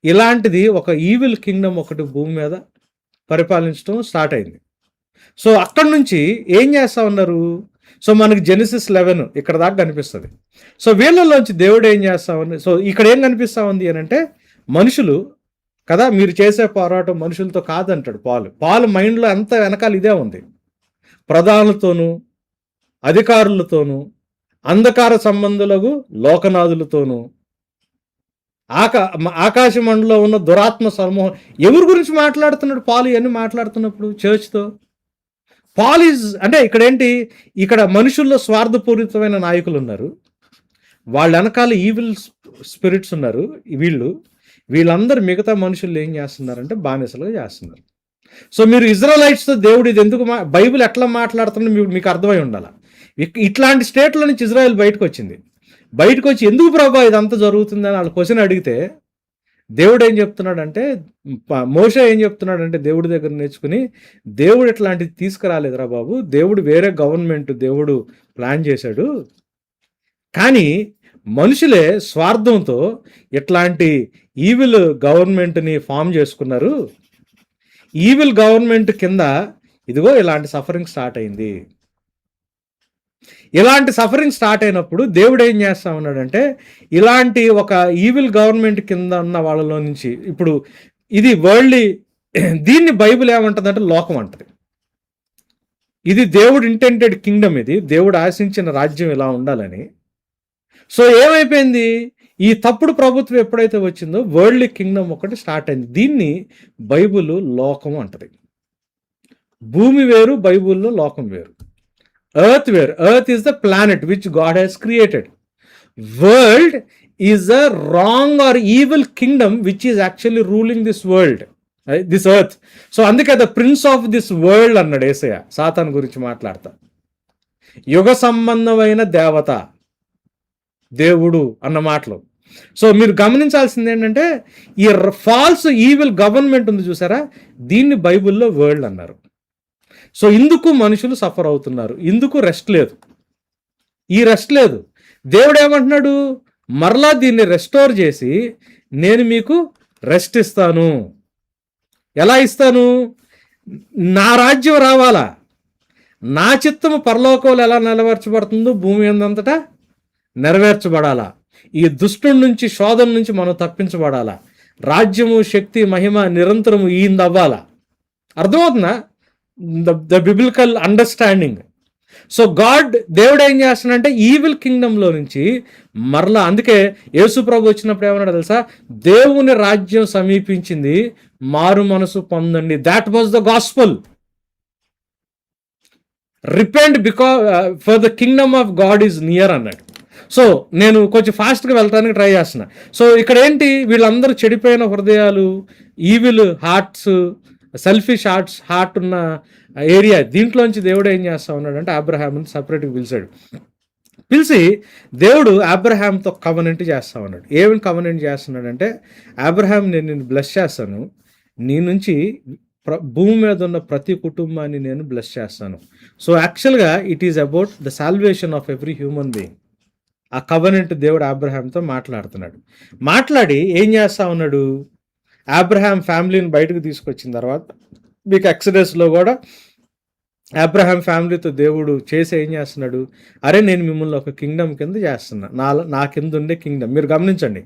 ఇలాంటిది ఒక ఈవిల్ కింగ్డమ్ ఒకటి భూమి మీద పరిపాలించడం స్టార్ట్ అయింది. సో అక్కడి నుంచి ఏం చేస్తా ఉన్నారు? సో మనకి జెనిసిస్ 11 ఇక్కడ దాకా కనిపిస్తుంది. సో వీళ్ళలోంచి దేవుడు ఏం చేస్తా ఉంది? సో ఇక్కడ ఏం కనిపిస్తా ఉంది అని అంటే, మనుషులు కదా, మీరు చేసే పోరాటం మనుషులతో కాదంటాడు పాలు మైండ్లో అంత వెనకాల ఇదే ఉంది. ప్రధానులతోనూ అధికారులతోనూ అంధకార సంబంధులకు లోకనాథులతోనూ ఆకాశ మండలో ఉన్న దురాత్మ సమూహం. ఎవరి గురించి మాట్లాడుతున్నాడు పాలు ఇవన్నీ మాట్లాడుతున్నప్పుడు? చర్చ్తో. పాల్ ఈజ్ అంటే ఇక్కడ ఏంటి, ఇక్కడ మనుషుల్లో స్వార్థపూరితమైన నాయకులు ఉన్నారు, వాళ్ళ వెనకాల ఈవిల్ స్పిరిట్స్ ఉన్నారు. వీళ్ళందరూ మిగతా మనుషులు ఏం చేస్తున్నారంటే బానిసలుగా చేస్తున్నారు. సో మీరు ఇజ్రాయలైట్స్తో దేవుడు ఇది ఎందుకు బైబిల్ ఎట్లా మాట్లాడుతుందో మీకు అర్థమై ఉండాలి. ఇట్లాంటి స్టేట్లో నుంచి ఇజ్రాయెల్ బయటకు వచ్చింది. బయటకు వచ్చి ఎందుకు ప్రభా ఇదంతా జరుగుతుందని వాళ్ళు క్వశ్చన్ అడిగితే దేవుడు ఏం చెప్తున్నాడంటే, మోషే ఏం చెప్తున్నాడంటే దేవుడి దగ్గర నేర్చుకుని, దేవుడు ఇట్లాంటిది తీసుకురాలేదురా బాబు, దేవుడు వేరే గవర్నమెంట్ దేవుడు ప్లాన్ చేశాడు, కానీ మనుషులే స్వార్థంతో ఇట్లాంటి ఈవిల్ గవర్నమెంట్ని ఫామ్ చేసుకున్నారు. ఈవిల్ గవర్నమెంట్ కింద ఇదిగో ఇలాంటి సఫరింగ్ స్టార్ట్ అయింది. ఇలాంటి సఫరింగ్ స్టార్ట్ అయినప్పుడు దేవుడు ఏం చేస్తా ఉన్నాడంటే, ఇలాంటి ఒక ఈవిల్ గవర్నమెంట్ కింద ఉన్న వాళ్ళలో నుంచి ఇప్పుడు ఇది వరల్డ్లీ, దీన్ని బైబిల్ ఏమంటుందంటే లోకం అంటది. ఇది దేవుడు ఇంటెంటెడ్ కింగ్డమ్, ఇది దేవుడు ఆశించిన రాజ్యం ఇలా ఉండాలని. సో ఏమైపోయింది, ఈ తప్పుడు ప్రభుత్వం ఎప్పుడైతే వచ్చిందో వరల్డ్లీ కింగ్డమ్ ఒకటి స్టార్ట్ అయింది. దీన్ని బైబిల్ లోకం అంటది. భూమి వేరు, బైబిల్లో లోకం వేరు. Earth where earth is the planet which God has created. World is a wrong or evil kingdom which is actually ruling this world, this earth. So అందుకే the prince of this world అన్నాడు యేసయ్య సాతాను గురించి మాట్లాడతా. యుగ సంబంధమైన దేవత దేవుడు అన్న మాటలు. సో మీరు గమనించాల్సింది ఏంటంటే, ఈ ఫాల్స్ ఈవిల్ గవర్నమెంట్ ఉంది చూసారా, దీన్ని బైబిల్లో వరల్డ్ అన్నారు. సో ఇందుకు మనుషులు సఫర్ అవుతున్నారు, ఇందుకు రెస్ట్ లేదు. ఈ రెస్ట్ లేదు. దేవుడు ఏమంటున్నాడు, మరలా దీన్ని రెస్టోర్ చేసి నేను మీకు రెస్ట్ ఇస్తాను. ఎలా ఇస్తాను? నా రాజ్యం రావాలా, నా చిత్తము పరలోకంలో ఎలా నెరవేర్చబడుతుందో భూమి అందంతటా నెరవేర్చబడాలా. ఈ దుష్టుడి నుంచి, శోధన నుంచి మనం తప్పించబడాలా. రాజ్యము, శక్తి, మహిమ నిరంతరము ఈయనవ్వాలా. అర్థమవుతుందా ద బిబ్లికల్ అండర్స్టాండింగ్? సో దేవుడు ఏం చేస్తున్నాడంటే ఈవిల్ కింగ్డమ్లో నుంచి మరలా, అందుకే యేసు ప్రభు వచ్చినప్పుడు ఏమన్నాడు తెలుసా, దేవుని రాజ్యం సమీపించింది, మారు మనసు పొందండి. That was the gospel. Repent because for the Kingdom of God is near అన్నాడు. సో నేను కొంచెం ఫాస్ట్గా వెళ్ళటానికి ట్రై చేస్తున్నా. సో ఇక్కడ ఏంటి, వీళ్ళందరూ చెడిపోయిన హృదయాలు, ఈవిల్ హార్ట్స్, సెల్ఫిష్ హార్ట్ ఉన్న ఏరియా. దీంట్లోంచి దేవుడు ఏం చేస్తా ఉన్నాడంటే అబ్రహాంని సపరేట్గా పిలిచి దేవుడు అబ్రహాంతో కవనెంట్ చేస్తా ఉన్నాడు. ఏమని కవనెంట్ చేస్తున్నాడంటే, అబ్రహాం నేను నిన్ను బ్లెస్ చేస్తాను, నీ నుంచి భూమి మీద ఉన్న ప్రతి కుటుంబాన్ని నేను బ్లెస్ చేస్తాను. సో యాక్చువల్గా it is about the salvation of every human being. ఆ కవనెంట్ దేవుడు అబ్రహాంతో మాట్లాడుతున్నాడు. మాట్లాడి ఏం చేస్తా ఉన్నాడు, అబ్రహాం ఫ్యామిలీని బయటకు తీసుకొచ్చిన తర్వాత మీకు ఎక్సడస్లో కూడా అబ్రహాం ఫ్యామిలీతో దేవుడు చేసి ఏం చేస్తున్నాడు, అరే నేను మిమ్మల్ని ఒక కింగ్డమ్ కింద చేస్తున్నా, నా కింద ఉండే కింగ్డమ్. మీరు గమనించండి,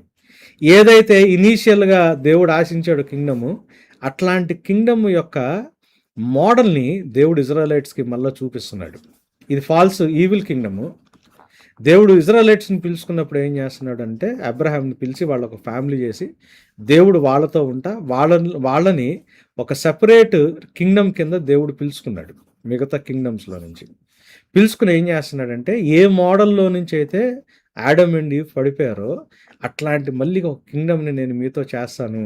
ఏదైతే ఇనీషియల్గా దేవుడు ఆశించాడు కింగ్డము, అట్లాంటి కింగ్డమ్ యొక్క మోడల్ని దేవుడు ఇజ్రాయలైట్స్కి మళ్ళీ చూపిస్తున్నాడు. ఇది ఫాల్స్ ఈవిల్ కింగ్డము. దేవుడు ఇజ్రాయలైట్స్ని పిలుచుకున్నప్పుడు ఏం చేస్తున్నాడు అంటే, అబ్రహాంని పిలిచి వాళ్ళొక ఫ్యామిలీ చేసి దేవుడు వాళ్ళతో ఉంటా వాళ్ళని ఒక సెపరేట్ కింగ్డమ్ కింద దేవుడు పిలుచుకున్నాడు. మిగతా కింగ్డమ్స్లో నుంచి పిలుచుకుని ఏం చేస్తున్నాడంటే, ఏ మోడల్లో నుంచి అయితే ఆడమ్ అండ్ ఈవ్ పడిపోయారో అట్లాంటి మళ్ళీ ఒక కింగ్డమ్ని నేను మీతో చేస్తాను.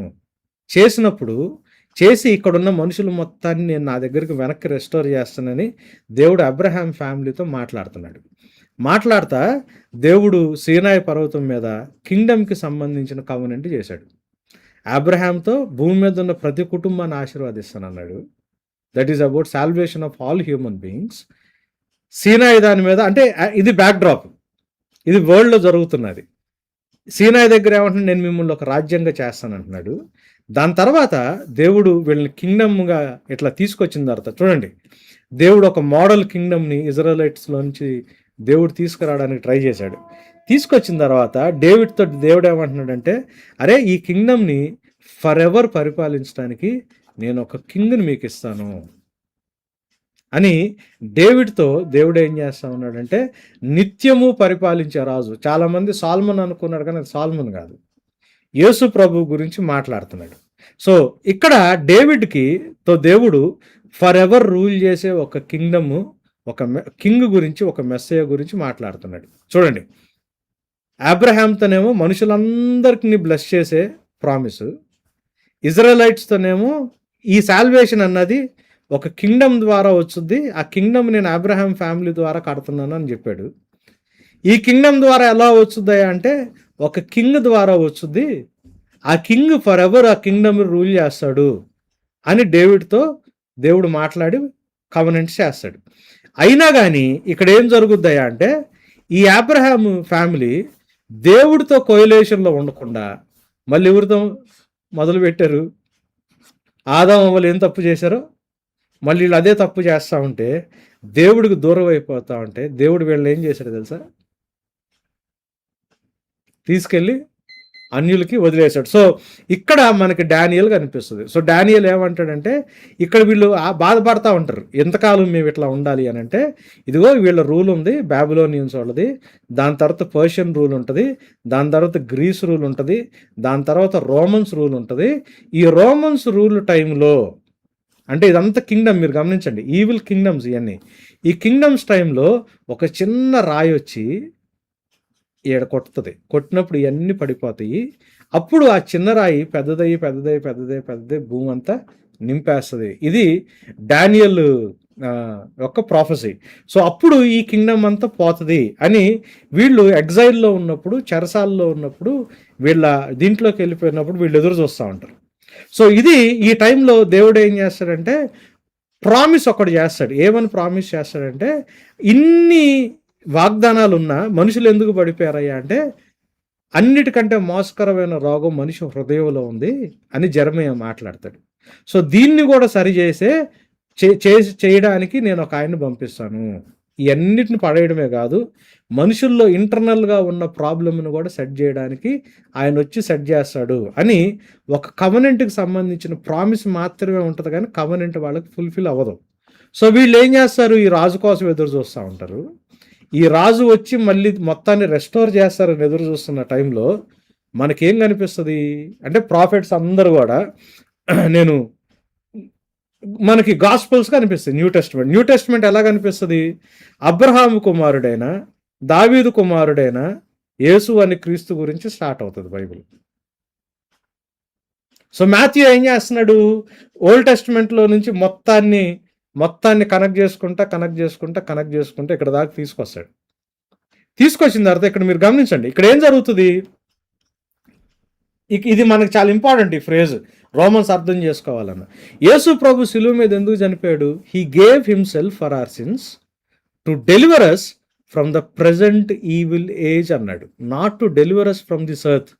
చేసి ఇక్కడున్న మనుషులు మొత్తాన్ని నేను నా దగ్గరికి వెనక్కి రెస్టోర్ చేస్తానని దేవుడు అబ్రహాం ఫ్యామిలీతో మాట్లాడుతా దేవుడు సీనాయి పర్వతం మీద కింగ్డమ్కి సంబంధించిన కవనెంట్ చేశాడు. అబ్రహాంతో భూమి మీద ఉన్న ప్రతి కుటుంబాన్ని ఆశీర్వాదిస్తాను అన్నాడు. That is about salvation of all human beings. Sinai దాని మీద, అంటే ఇది బ్యాక్డ్రాప్, ఇది వరల్డ్లో జరుగుతున్నది. సీనాయి దగ్గర ఏమంటున్నాడు, నేను మిమ్మల్ని ఒక రాజ్యంగా చేస్తాను అంటున్నాడు. దాని తర్వాత దేవుడు వీళ్ళని కింగ్డమ్గా ఇట్లా తీసుకొచ్చిన తర్వాత చూడండి, దేవుడు ఒక మోడల్ కింగ్డమ్ని ఇజ్రాయలైట్స్లోంచి దేవుడు తీసుకురావడానికి ట్రై చేశాడు. తీసుకొచ్చిన తర్వాత డేవిడ్తో దేవుడు ఏమంటున్నాడంటే, అరే ఈ కింగ్డమ్ని ఫర్ ఎవర్ పరిపాలించడానికి నేను ఒక కింగ్ని మీకు ఇస్తాను అని డేవిడ్తో దేవుడు ఏం చేస్తా ఉన్నాడంటే, నిత్యము పరిపాలించే రాజు. చాలామంది సాల్మన్ అనుకున్నాడు, కానీ అది సాల్మన్ కాదు, యేసు ప్రభు గురించి మాట్లాడుతున్నాడు. సో ఇక్కడ డేవిడ్కి తో దేవుడు ఫర్ ఎవర్ రూల్ చేసే ఒక కింగ్డమ్, ఒక కింగ్ గురించి, ఒక మెస్సయ్య గురించి మాట్లాడుతున్నాడు. చూడండి, అబ్రహాంతోనేమో మనుషులందరికీ బ్లెస్ చేసే ప్రామిస్, ఇజ్రాయలైట్స్తోనేమో ఈ సాల్వేషన్ అన్నది ఒక కింగ్డమ్ ద్వారా వచ్చుద్ది, ఆ కింగ్డమ్ నేను అబ్రహాం ఫ్యామిలీ ద్వారా కడుతున్నాను అని చెప్పాడు. ఈ కింగ్డమ్ ద్వారా ఎలా వచ్చుద్దా అంటే ఒక కింగ్ ద్వారా వచ్చుద్ది, ఆ కింగ్ ఫర్ ఎవర్ ఆ కింగ్డమ్ రూల్ చేస్తాడు అని డేవిడ్తో దేవుడు మాట్లాడి కవనెంట్ చేస్తాడు. అయినా కానీ ఇక్కడ ఏం జరుగుద్దయా అంటే, ఈ అబ్రహాం ఫ్యామిలీ దేవుడితో కోయిలేషన్లో ఉండకుండా మళ్ళీ ఎవరితో మొదలు పెట్టారు? ఆదాము వాళ్ళు ఏం తప్పు చేశారో మళ్ళీ వీళ్ళు అదే తప్పు చేస్తూ ఉంటే, దేవుడికి దూరం అయిపోతూ ఉంటే, దేవుడు వీళ్ళని ఏం చేశాడు తెలుసా? తీసుకెళ్ళి అన్యులకి వదిలేశాడు. సో ఇక్కడ మనకి డానియల్ కనిపిస్తుంది. సో డానియల్ ఏమంటాడంటే, ఇక్కడ వీళ్ళు బాధపడతా ఉంటారు, ఎంతకాలం మేము ఇట్లా ఉండాలి అని అంటే, ఇదిగో వీళ్ళ రూల్ ఉంది బాబిలోనియన్స్ వాళ్ళది, దాని తర్వాత పర్షియన్ రూల్ ఉంటుంది, దాని తర్వాత గ్రీస్ రూల్ ఉంటుంది, దాని తర్వాత రోమన్స్ రూల్ ఉంటుంది. ఈ రోమన్స్ రూల్ టైంలో అంటే ఇదంతా కింగ్డమ్, మీరు గమనించండి, ఈవిల్ కింగ్డమ్స్ ఇవన్నీ. ఈ కింగ్డమ్స్ టైంలో ఒక చిన్న రాయి వచ్చి ఈడ కొట్టుతుంది, కొట్టినప్పుడు ఇవన్నీ పడిపోతాయి. అప్పుడు ఆ చిన్న రాయి పెద్దదయ్యి పెద్దదయ్యి పెద్దదయ్యి పెద్దదయ్యి భూమి అంతా నింపేస్తుంది. ఇది డానియల్ యొక్క ప్రాఫెసీ. సో అప్పుడు ఈ కింగ్డమ్ అంతా పోతుంది అని వీళ్ళు ఎగ్జైల్లో ఉన్నప్పుడు, చెరసాల్లో ఉన్నప్పుడు, వీళ్ళ దీంట్లోకి వెళ్ళిపోయినప్పుడు వీళ్ళు ఎదురు చూస్తూ ఉంటారు. సో ఇది ఈ టైంలో దేవుడు ఏం చేస్తాడంటే ప్రామిస్ ఒకటి చేస్తాడు. ఏమని ప్రామిస్ చేస్తాడంటే, ఇన్ని వాగ్దానాలు ఉన్న మనుషులు ఎందుకు పడిపోయారయ్యా అంటే, అన్నిటికంటే మోసకరమైన రోగం మనిషి హృదయంలో ఉంది అని జెరమయా మాట్లాడతాడు. సో దీన్ని కూడా సరిచేసే చేయడానికి నేను ఒక ఆయన్ని పంపిస్తాను. ఇవన్నిటిని పడేయడమే కాదు, మనుషుల్లో ఇంటర్నల్గా ఉన్న ప్రాబ్లమ్ను కూడా సెట్ చేయడానికి ఆయన వచ్చి సెట్ చేస్తాడు అని ఒక కవనెంట్కి సంబంధించిన ప్రామిస్ మాత్రమే ఉంటుంది, కానీ కవనెంట్ వాళ్ళకి ఫుల్ఫిల్ అవ్వదు. సో వీళ్ళు ఏం చేస్తారు, ఈ రాజు కోసం ఎదురు చూస్తూ ఉంటారు. ఈ రాజు వచ్చి మళ్ళీ మొత్తాన్ని రెస్టోర్ చేస్తారని ఎదురు చూస్తున్న టైంలో మనకేం కనిపిస్తుంది అంటే, ప్రాఫిట్స్ అందరూ కూడా నేను మనకి గాస్పల్స్ కనిపిస్తుంది. న్యూ టెస్ట్మెంట్ ఎలా కనిపిస్తుంది? అబ్రహాము కుమారుడైన, దావీదు కుమారుడైన యేసు అని క్రీస్తు గురించి స్టార్ట్ అవుతుంది బైబిల్. సో మాథ్యూ ఏం చేస్తున్నాడు, ఓల్డ్ టెస్ట్మెంట్లో నుంచి మొత్తాన్ని కనెక్ట్ చేసుకుంటా ఇక్కడ దాకా తీసుకొస్తాడు. తీసుకొచ్చిన తర్వాత ఇక్కడ మీరు గమనించండి, ఇక్కడ ఏం జరుగుతుంది, ఇది మనకు చాలా ఇంపార్టెంట్ ఈ ఫ్రేజ్, రోమన్స్ అర్థం చేసుకోవాలన్న. యేసు ప్రభు శిలువ మీద ఎందుకు చనిపోయాడు? He gave himself for our sins to deliver us from the present evil age అన్నాడు, not to deliver us from this earth.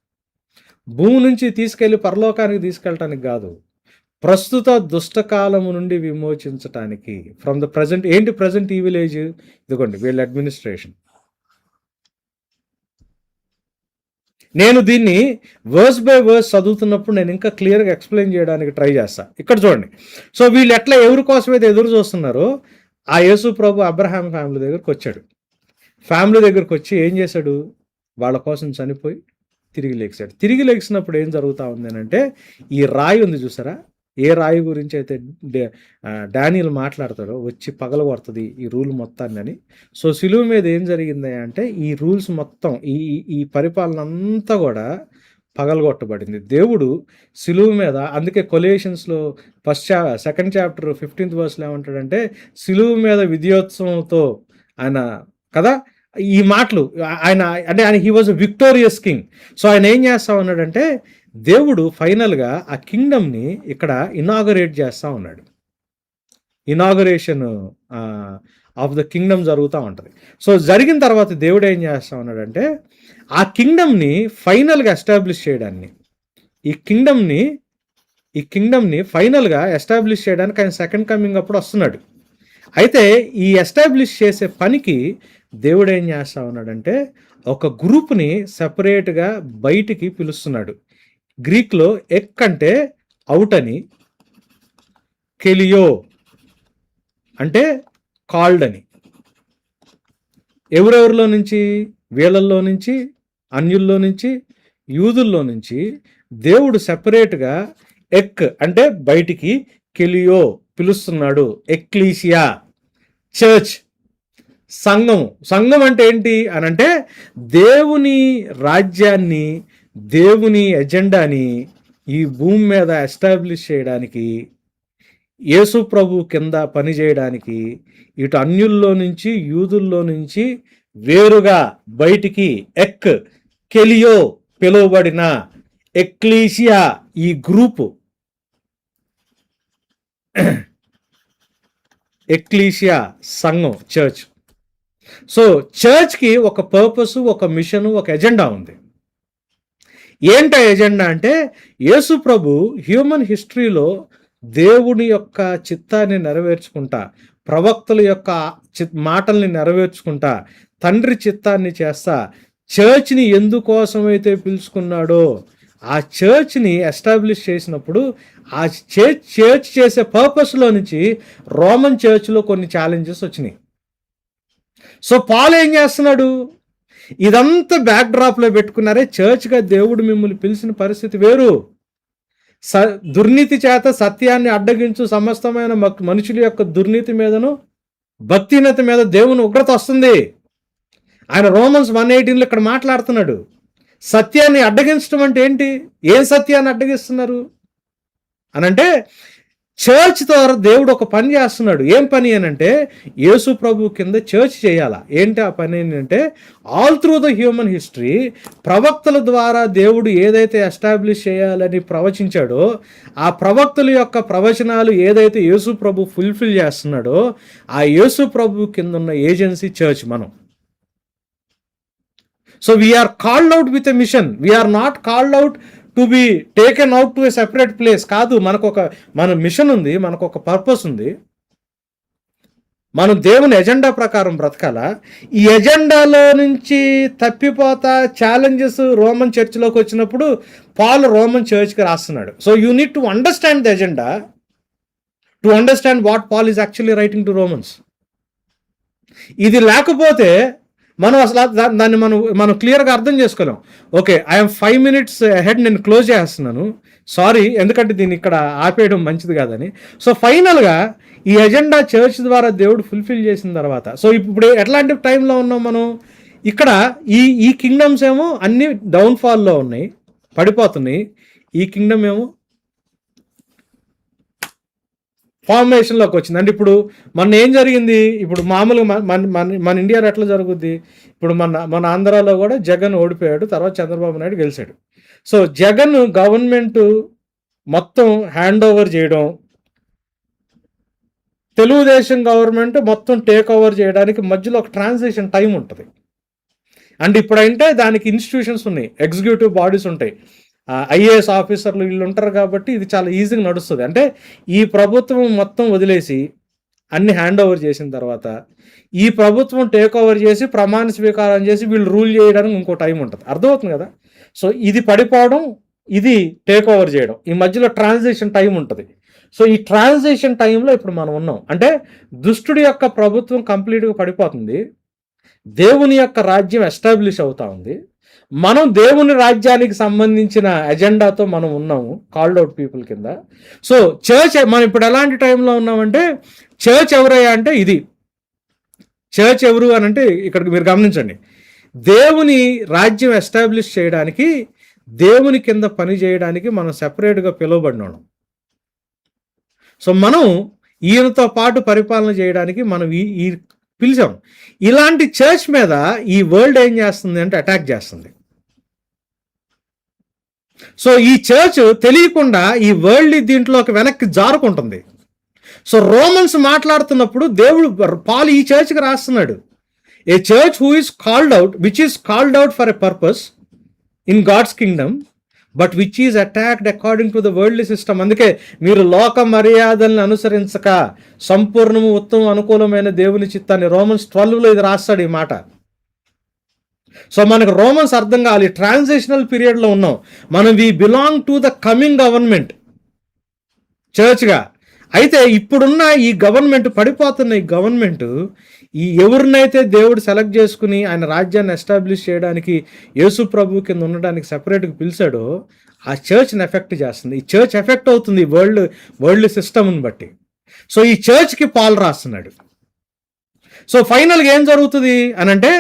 భూమి నుంచి తీసుకెళ్లి పరలోకానికి తీసుకెళ్ళటానికి కాదు, ప్రస్తుత దుష్టకాలము నుండి విమోచించటానికి. ఫ్రమ్ ద ప్రజెంట్, ఏంటి ప్రజెంట్ ఈవిల్ ఏజ్? ఇదిగోండి వీళ్ళ అడ్మినిస్ట్రేషన్. నేను దీన్ని వర్స్ బై వర్స్ చదువుతున్నప్పుడు నేను ఇంకా క్లియర్గా ఎక్స్ప్లెయిన్ చేయడానికి ట్రై చేస్తాను. ఇక్కడ చూడండి, సో వీళ్ళు ఎట్లా ఎవరి కోసమైతే ఎదురు చూస్తున్నారో, ఆ యేసు ప్రభు అబ్రహాం ఫ్యామిలీ దగ్గరకు వచ్చాడు. ఫ్యామిలీ దగ్గరకు వచ్చి ఏం చేశాడు, వాళ్ళ కోసం చనిపోయి తిరిగి లేచాడు. తిరిగి లేచినప్పుడు ఏం జరుగుతూ ఉంది అని అంటే, ఈ రాయి ఉంది చూసారా, ఏ రాయి గురించి అయితే డానియల్ మాట్లాడతాడో వచ్చి పగలగొడుతుంది ఈ రూల్ మొత్తాన్ని అని. సో సిలువ మీద ఏం జరిగింది అంటే, ఈ రూల్స్ మొత్తం, ఈ పరిపాలన అంతా కూడా పగలగొట్టబడింది. దేవుడు సిలువ మీద, అందుకే కొలేషన్స్లో సెకండ్ చాప్టర్ 15th verse ఏమంటాడంటే, సిలువ మీద విజయోత్సవంతో ఆయన కదా, ఈ మాటలు ఆయన he was a victorious king. So ఆయన ఏం చేస్తా ఉన్నాడంటే, దేవుడు ఫైనల్గా ఆ కింగ్డమ్ని ఇక్కడ ఇనాగరేట్ చేస్తూ ఉన్నాడు. ఇనాగరేషన్ ఆఫ్ ద కింగ్డమ్ జరుగుతూ ఉంటుంది. సో జరిగిన తర్వాత దేవుడు ఏం చేస్తూ ఉన్నాడంటే, ఆ కింగ్డమ్ని ఫైనల్గా ఎస్టాబ్లిష్ చేయడాన్ని ఈ కింగ్డమ్ని ఫైనల్గా ఎస్టాబ్లిష్ చేయడానికి ఆయన సెకండ్ కమింగ్ అప్పుడు వస్తున్నాడు. అయితే ఈ ఎస్టాబ్లిష్ చేసే పనికి దేవుడు ఏం చేస్తా ఉన్నాడంటే ఒక గ్రూప్ని సెపరేట్గా బయటికి పిలుస్తున్నాడు. గ్రీక్లో ఎక్ అంటే అవుట్ అని, కెలియో అంటే కాల్డ్ అని. ఎవరెవరిలో నుంచి? వీళ్ళల్లో నుంచి, అన్యుల్లో నుంచి, యూదుల్లో నుంచి దేవుడు సెపరేట్గా ఎక్ అంటే బయటికి, కెలియో పిలుస్తున్నాడు. ఎక్లీసియా, చర్చ్, సంఘం అంటే ఏంటి అని అంటే దేవుని రాజ్యాన్ని, దేవుని ఎజెండాని ఈ భూమి మీద ఎస్టాబ్లిష్ చేయడానికి, యేసు ప్రభు కింద పనిచేయడానికి, ఇటు అన్యుల్లో నుంచి యూదుల్లో నుంచి వేరుగా బయటికి ఎక్ కెలియో పిలువబడిన ఎక్లీసియా ఈ గ్రూపు, ఎక్లీసియా సంఘం, చర్చ్. సో చర్చ్కి ఒక పర్పస్, ఒక మిషన్, ఒక ఎజెండా ఉంది. ఏంట ఎజెండా అంటే యేసు ప్రభు హ్యూమన్ హిస్టరీలో దేవుని యొక్క చిత్తాన్ని నెరవేర్చుకుంటా, ప్రవక్తల యొక్క మాటల్ని నెరవేర్చుకుంటా, తండ్రి చిత్తాన్ని చేస్తా, చర్చ్ని ఎందుకోసమైతే పిలుచుకున్నాడో ఆ చర్చ్ని ఎస్టాబ్లిష్ చేసినప్పుడు ఆ చర్చ్ చేసే పర్పస్లో నుంచి రోమన్ చర్చ్లో కొన్ని ఛాలెంజెస్ వచ్చినాయి. సో పాల్ ఏం చేస్తున్నాడు? ఇదంతా బ్యాక్ డ్రాప్లో పెట్టుకున్నారే, చర్చ్గా దేవుడు మిమ్మల్ని పిలిచిన పరిస్థితి వేరు. దుర్నీతి చేత సత్యాన్ని అడ్డగించు సమస్తమైన మనుషుల యొక్క దుర్నీతి మీదను భక్తిహీనత మీద దేవుని ఉగ్రత వస్తుంది. ఆయన రోమన్స్ 1:18 ఇక్కడ మాట్లాడుతున్నాడు. సత్యాన్ని అడ్డగించడం అంటే ఏంటి? ఏం సత్యాన్ని అడ్డగిస్తున్నారు అనంటే చర్చ్ ద్వారా దేవుడు ఒక పని చేస్తున్నాడు. ఏం పని అనంటే యేసు ప్రభు కింద చర్చ్ చేయాలా. ఏంటి ఆ పని అంటే all through the human history ప్రవక్తల ద్వారా దేవుడు ఏదైతే ఎస్టాబ్లిష్ చేయాలని ప్రవచించాడో ఆ ప్రవక్తల యొక్క ప్రవచనాలు ఏదైతే యేసు ప్రభు ఫుల్ఫిల్ చేస్తున్నాడో ఆ యేసు ప్రభు కింద ఉన్న ఏజెన్సీ చర్చ్ మనం. So we are called out with a mission. We are not called out to be taken out to a separate place కాదు. మన మిషన్ ఉంది, మనకు ఒక పర్పస్ ఉంది. మనం దేవుని ఎజెండా ప్రకారం బ్రతకాలా. ఈ ఎజెండాలో నుంచి తప్పిపోతా ఛాలెంజెస్ రోమన్ చర్చ్లోకి వచ్చినప్పుడు పాల్ రోమన్ చర్చ్కి రాస్తున్నాడు. So you need to understand the agenda to understand what Paul is actually writing to Romans. ఇది లేకపోతే మనం అసలు దాన్ని మనం క్లియర్గా అర్థం చేసుకోలేం. ఓకే, ఐఎమ్ 5 minutes హెడ్, నేను క్లోజ్ చేస్తున్నాను, సారీ, ఎందుకంటే దీన్ని ఇక్కడ ఆపేయడం మంచిది కాదని. సో ఫైనల్గా ఈ ఎజెండా చర్చ్ ద్వారా దేవుడు ఫుల్ఫిల్ చేసిన తర్వాత, సో ఇప్పుడు ఎట్లాంటి టైంలో ఉన్నాం మనం? ఇక్కడ ఈ కింగ్డమ్స్ ఏమో అన్ని డౌన్ఫాల్లో ఉన్నాయి, పడిపోతున్నాయి. ఈ కింగ్డమ్ ఏమో ఫార్మేషన్లోకి వచ్చింది. అంటే ఇప్పుడు మన ఏం జరిగింది? ఇప్పుడు మామూలుగా మన ఇండియాలో ఎట్లా జరుగుద్ది? ఇప్పుడు మన ఆంధ్రాలో కూడా జగన్ ఓడిపోయాడు, తర్వాత చంద్రబాబు నాయుడు గెలిచాడు. సో జగన్ గవర్నమెంట్ మొత్తం హ్యాండ్ ఓవర్ చేయడం, తెలుగుదేశం గవర్నమెంట్ మొత్తం టేక్ ఓవర్ చేయడానికి మధ్యలో ఒక ట్రాన్సిషన్ టైం ఉంటుంది. అండ్ ఇప్పుడంటే దానికి ఇన్స్టిట్యూషన్స్ ఉన్నాయి, ఎగ్జిక్యూటివ్ బాడీస్ ఉంటాయి, ఐఏఎస్ ఆఫీసర్లు వీళ్ళు ఉంటారు కాబట్టి ఇది చాలా ఈజీగా నడుస్తుంది. అంటే ఈ ప్రభుత్వం మొత్తం వదిలేసి అన్ని హ్యాండ్ ఓవర్ చేసిన తర్వాత ఈ ప్రభుత్వం టేక్ ఓవర్ చేసి ప్రమాణ స్వీకారం చేసి వీళ్ళు రూల్ చేయడానికి ఇంకో టైం ఉంటుంది. అర్థమవుతుంది కదా? సో ఇది పడిపోవడం, ఇది టేక్ ఓవర్ చేయడం, ఈ మధ్యలో ట్రాన్సిషన్ టైం ఉంటుంది. సో ఈ ట్రాన్సిషన్ టైంలో ఇప్పుడు మనం ఉన్నాం. అంటే దుష్టుడి యొక్క ప్రభుత్వం కంప్లీట్గా పడిపోతుంది, దేవుని యొక్క రాజ్యం ఎస్టాబ్లిష్ అవుతా ఉంది. మనం దేవుని రాజ్యానికి సంబంధించిన ఎజెండాతో మనం ఉన్నాము, కాల్డ్ అవుట్ పీపుల్ కింద. సో చర్చ్ మనం ఇప్పుడు ఎలాంటి టైంలో ఉన్నామంటే, చర్చ్ ఎవరయ్యా అంటే ఇది చర్చ్ ఎవరు అని అంటే ఇక్కడికి మీరు గమనించండి, దేవుని రాజ్యం ఎస్టాబ్లిష్ చేయడానికి, దేవుని కింద పని చేయడానికి మనం సెపరేట్గా పిలువబడినాం. సో మనం ఈయనతో పాటు పరిపాలన చేయడానికి మనం ఈ పిలిచాం. ఇలాంటి చర్చ్ మీద ఈ వరల్డ్ ఏం చేస్తుంది అంటే అటాక్ చేస్తుంది. సో ఈ చర్చ్ తెలియకుండా ఈ వరల్డ్ దీంట్లోకి వెనక్కి జారుకుంటుంది. సో రోమన్స్ మాట్లాడుతున్నప్పుడు దేవుడు పాల్ ఈ చర్చ్కి రాస్తున్నాడు, a church who is called out, which is called out for a purpose in God's kingdom, but which is attacked according to the worldly system. అందుకే మీరు లోక మర్యాదల్ని అనుసరించక సంపూర్ణము ఉత్తమ అనుకూలమైన దేవుని చిత్తాన్ని, రోమన్స్ 12లో ఇది రాస్తాడు ఈ మాట. సో మనకు రోమన్స్ అర్థం కావాలి, ట్రాన్సిషనల్ పీరియడ్లో ఉన్నాం మనం. We belong to the coming government చర్చ్గా. అయితే ఇప్పుడున్న ఈ గవర్నమెంట్, పడిపోతున్న ఈ గవర్నమెంట్, ఈ ఎవరినైతే దేవుడు సెలెక్ట్ చేసుకుని ఆయన రాజ్యాన్ని ఎస్టాబ్లిష్ చేయడానికి యేసు ప్రభు కింద ఉండడానికి సెపరేట్గా పిలిచాడో ఆ చర్చ్ని ఎఫెక్ట్ చేస్తుంది. ఈ చర్చ్ ఎఫెక్ట్ అవుతుంది వరల్డ్ సిస్టమ్ని బట్టి. సో ఈ చర్చ్కి పాలు రాస్తున్నాడు. సో ఫైనల్గా ఏం జరుగుతుంది అని అంటే,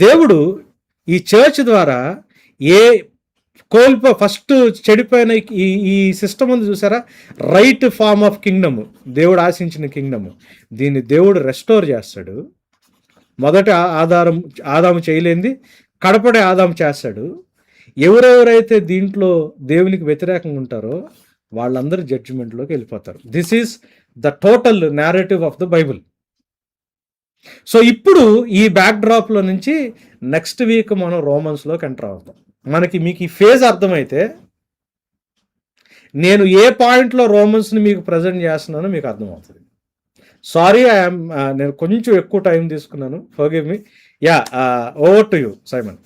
దేవుడు ఈ చర్చ్ ద్వారా ఏ ఫస్ట్ చెడిపోయిన ఈ సిస్టమ్ ఉంది చూసారా, రైట్ ఫార్మ్ ఆఫ్ కింగ్డమ్, దేవుడు ఆశించిన కింగ్డమ్, దీన్ని దేవుడు రెస్టోర్ చేస్తాడు. మొదట ఆదాము చేయలేంది కడపడే ఆదాము చేస్తాడు. ఎవరెవరైతే దీంట్లో దేవునికి వ్యతిరేకంగా ఉంటారో వాళ్ళందరూ జడ్జిమెంట్లోకి వెళ్ళిపోతారు. This is the total narrative of the Bible. So ఇప్పుడు ఈ బ్యాక్ డ్రాప్లో నుంచి నెక్స్ట్ వీక్ మనం రోమన్స్లోకి ఎంటర్ అవుతాం. మీకు ఈ ఫేజ్ అర్థమైతే నేను ఏ పాయింట్లో రోమన్స్ని మీకు ప్రజెంట్ చేస్తున్నానో మీకు అర్థమవుతుంది. సారీ, నేను కొంచెం ఎక్కువ టైం తీసుకున్నాను, forgive me. Yeah, over to you Simon.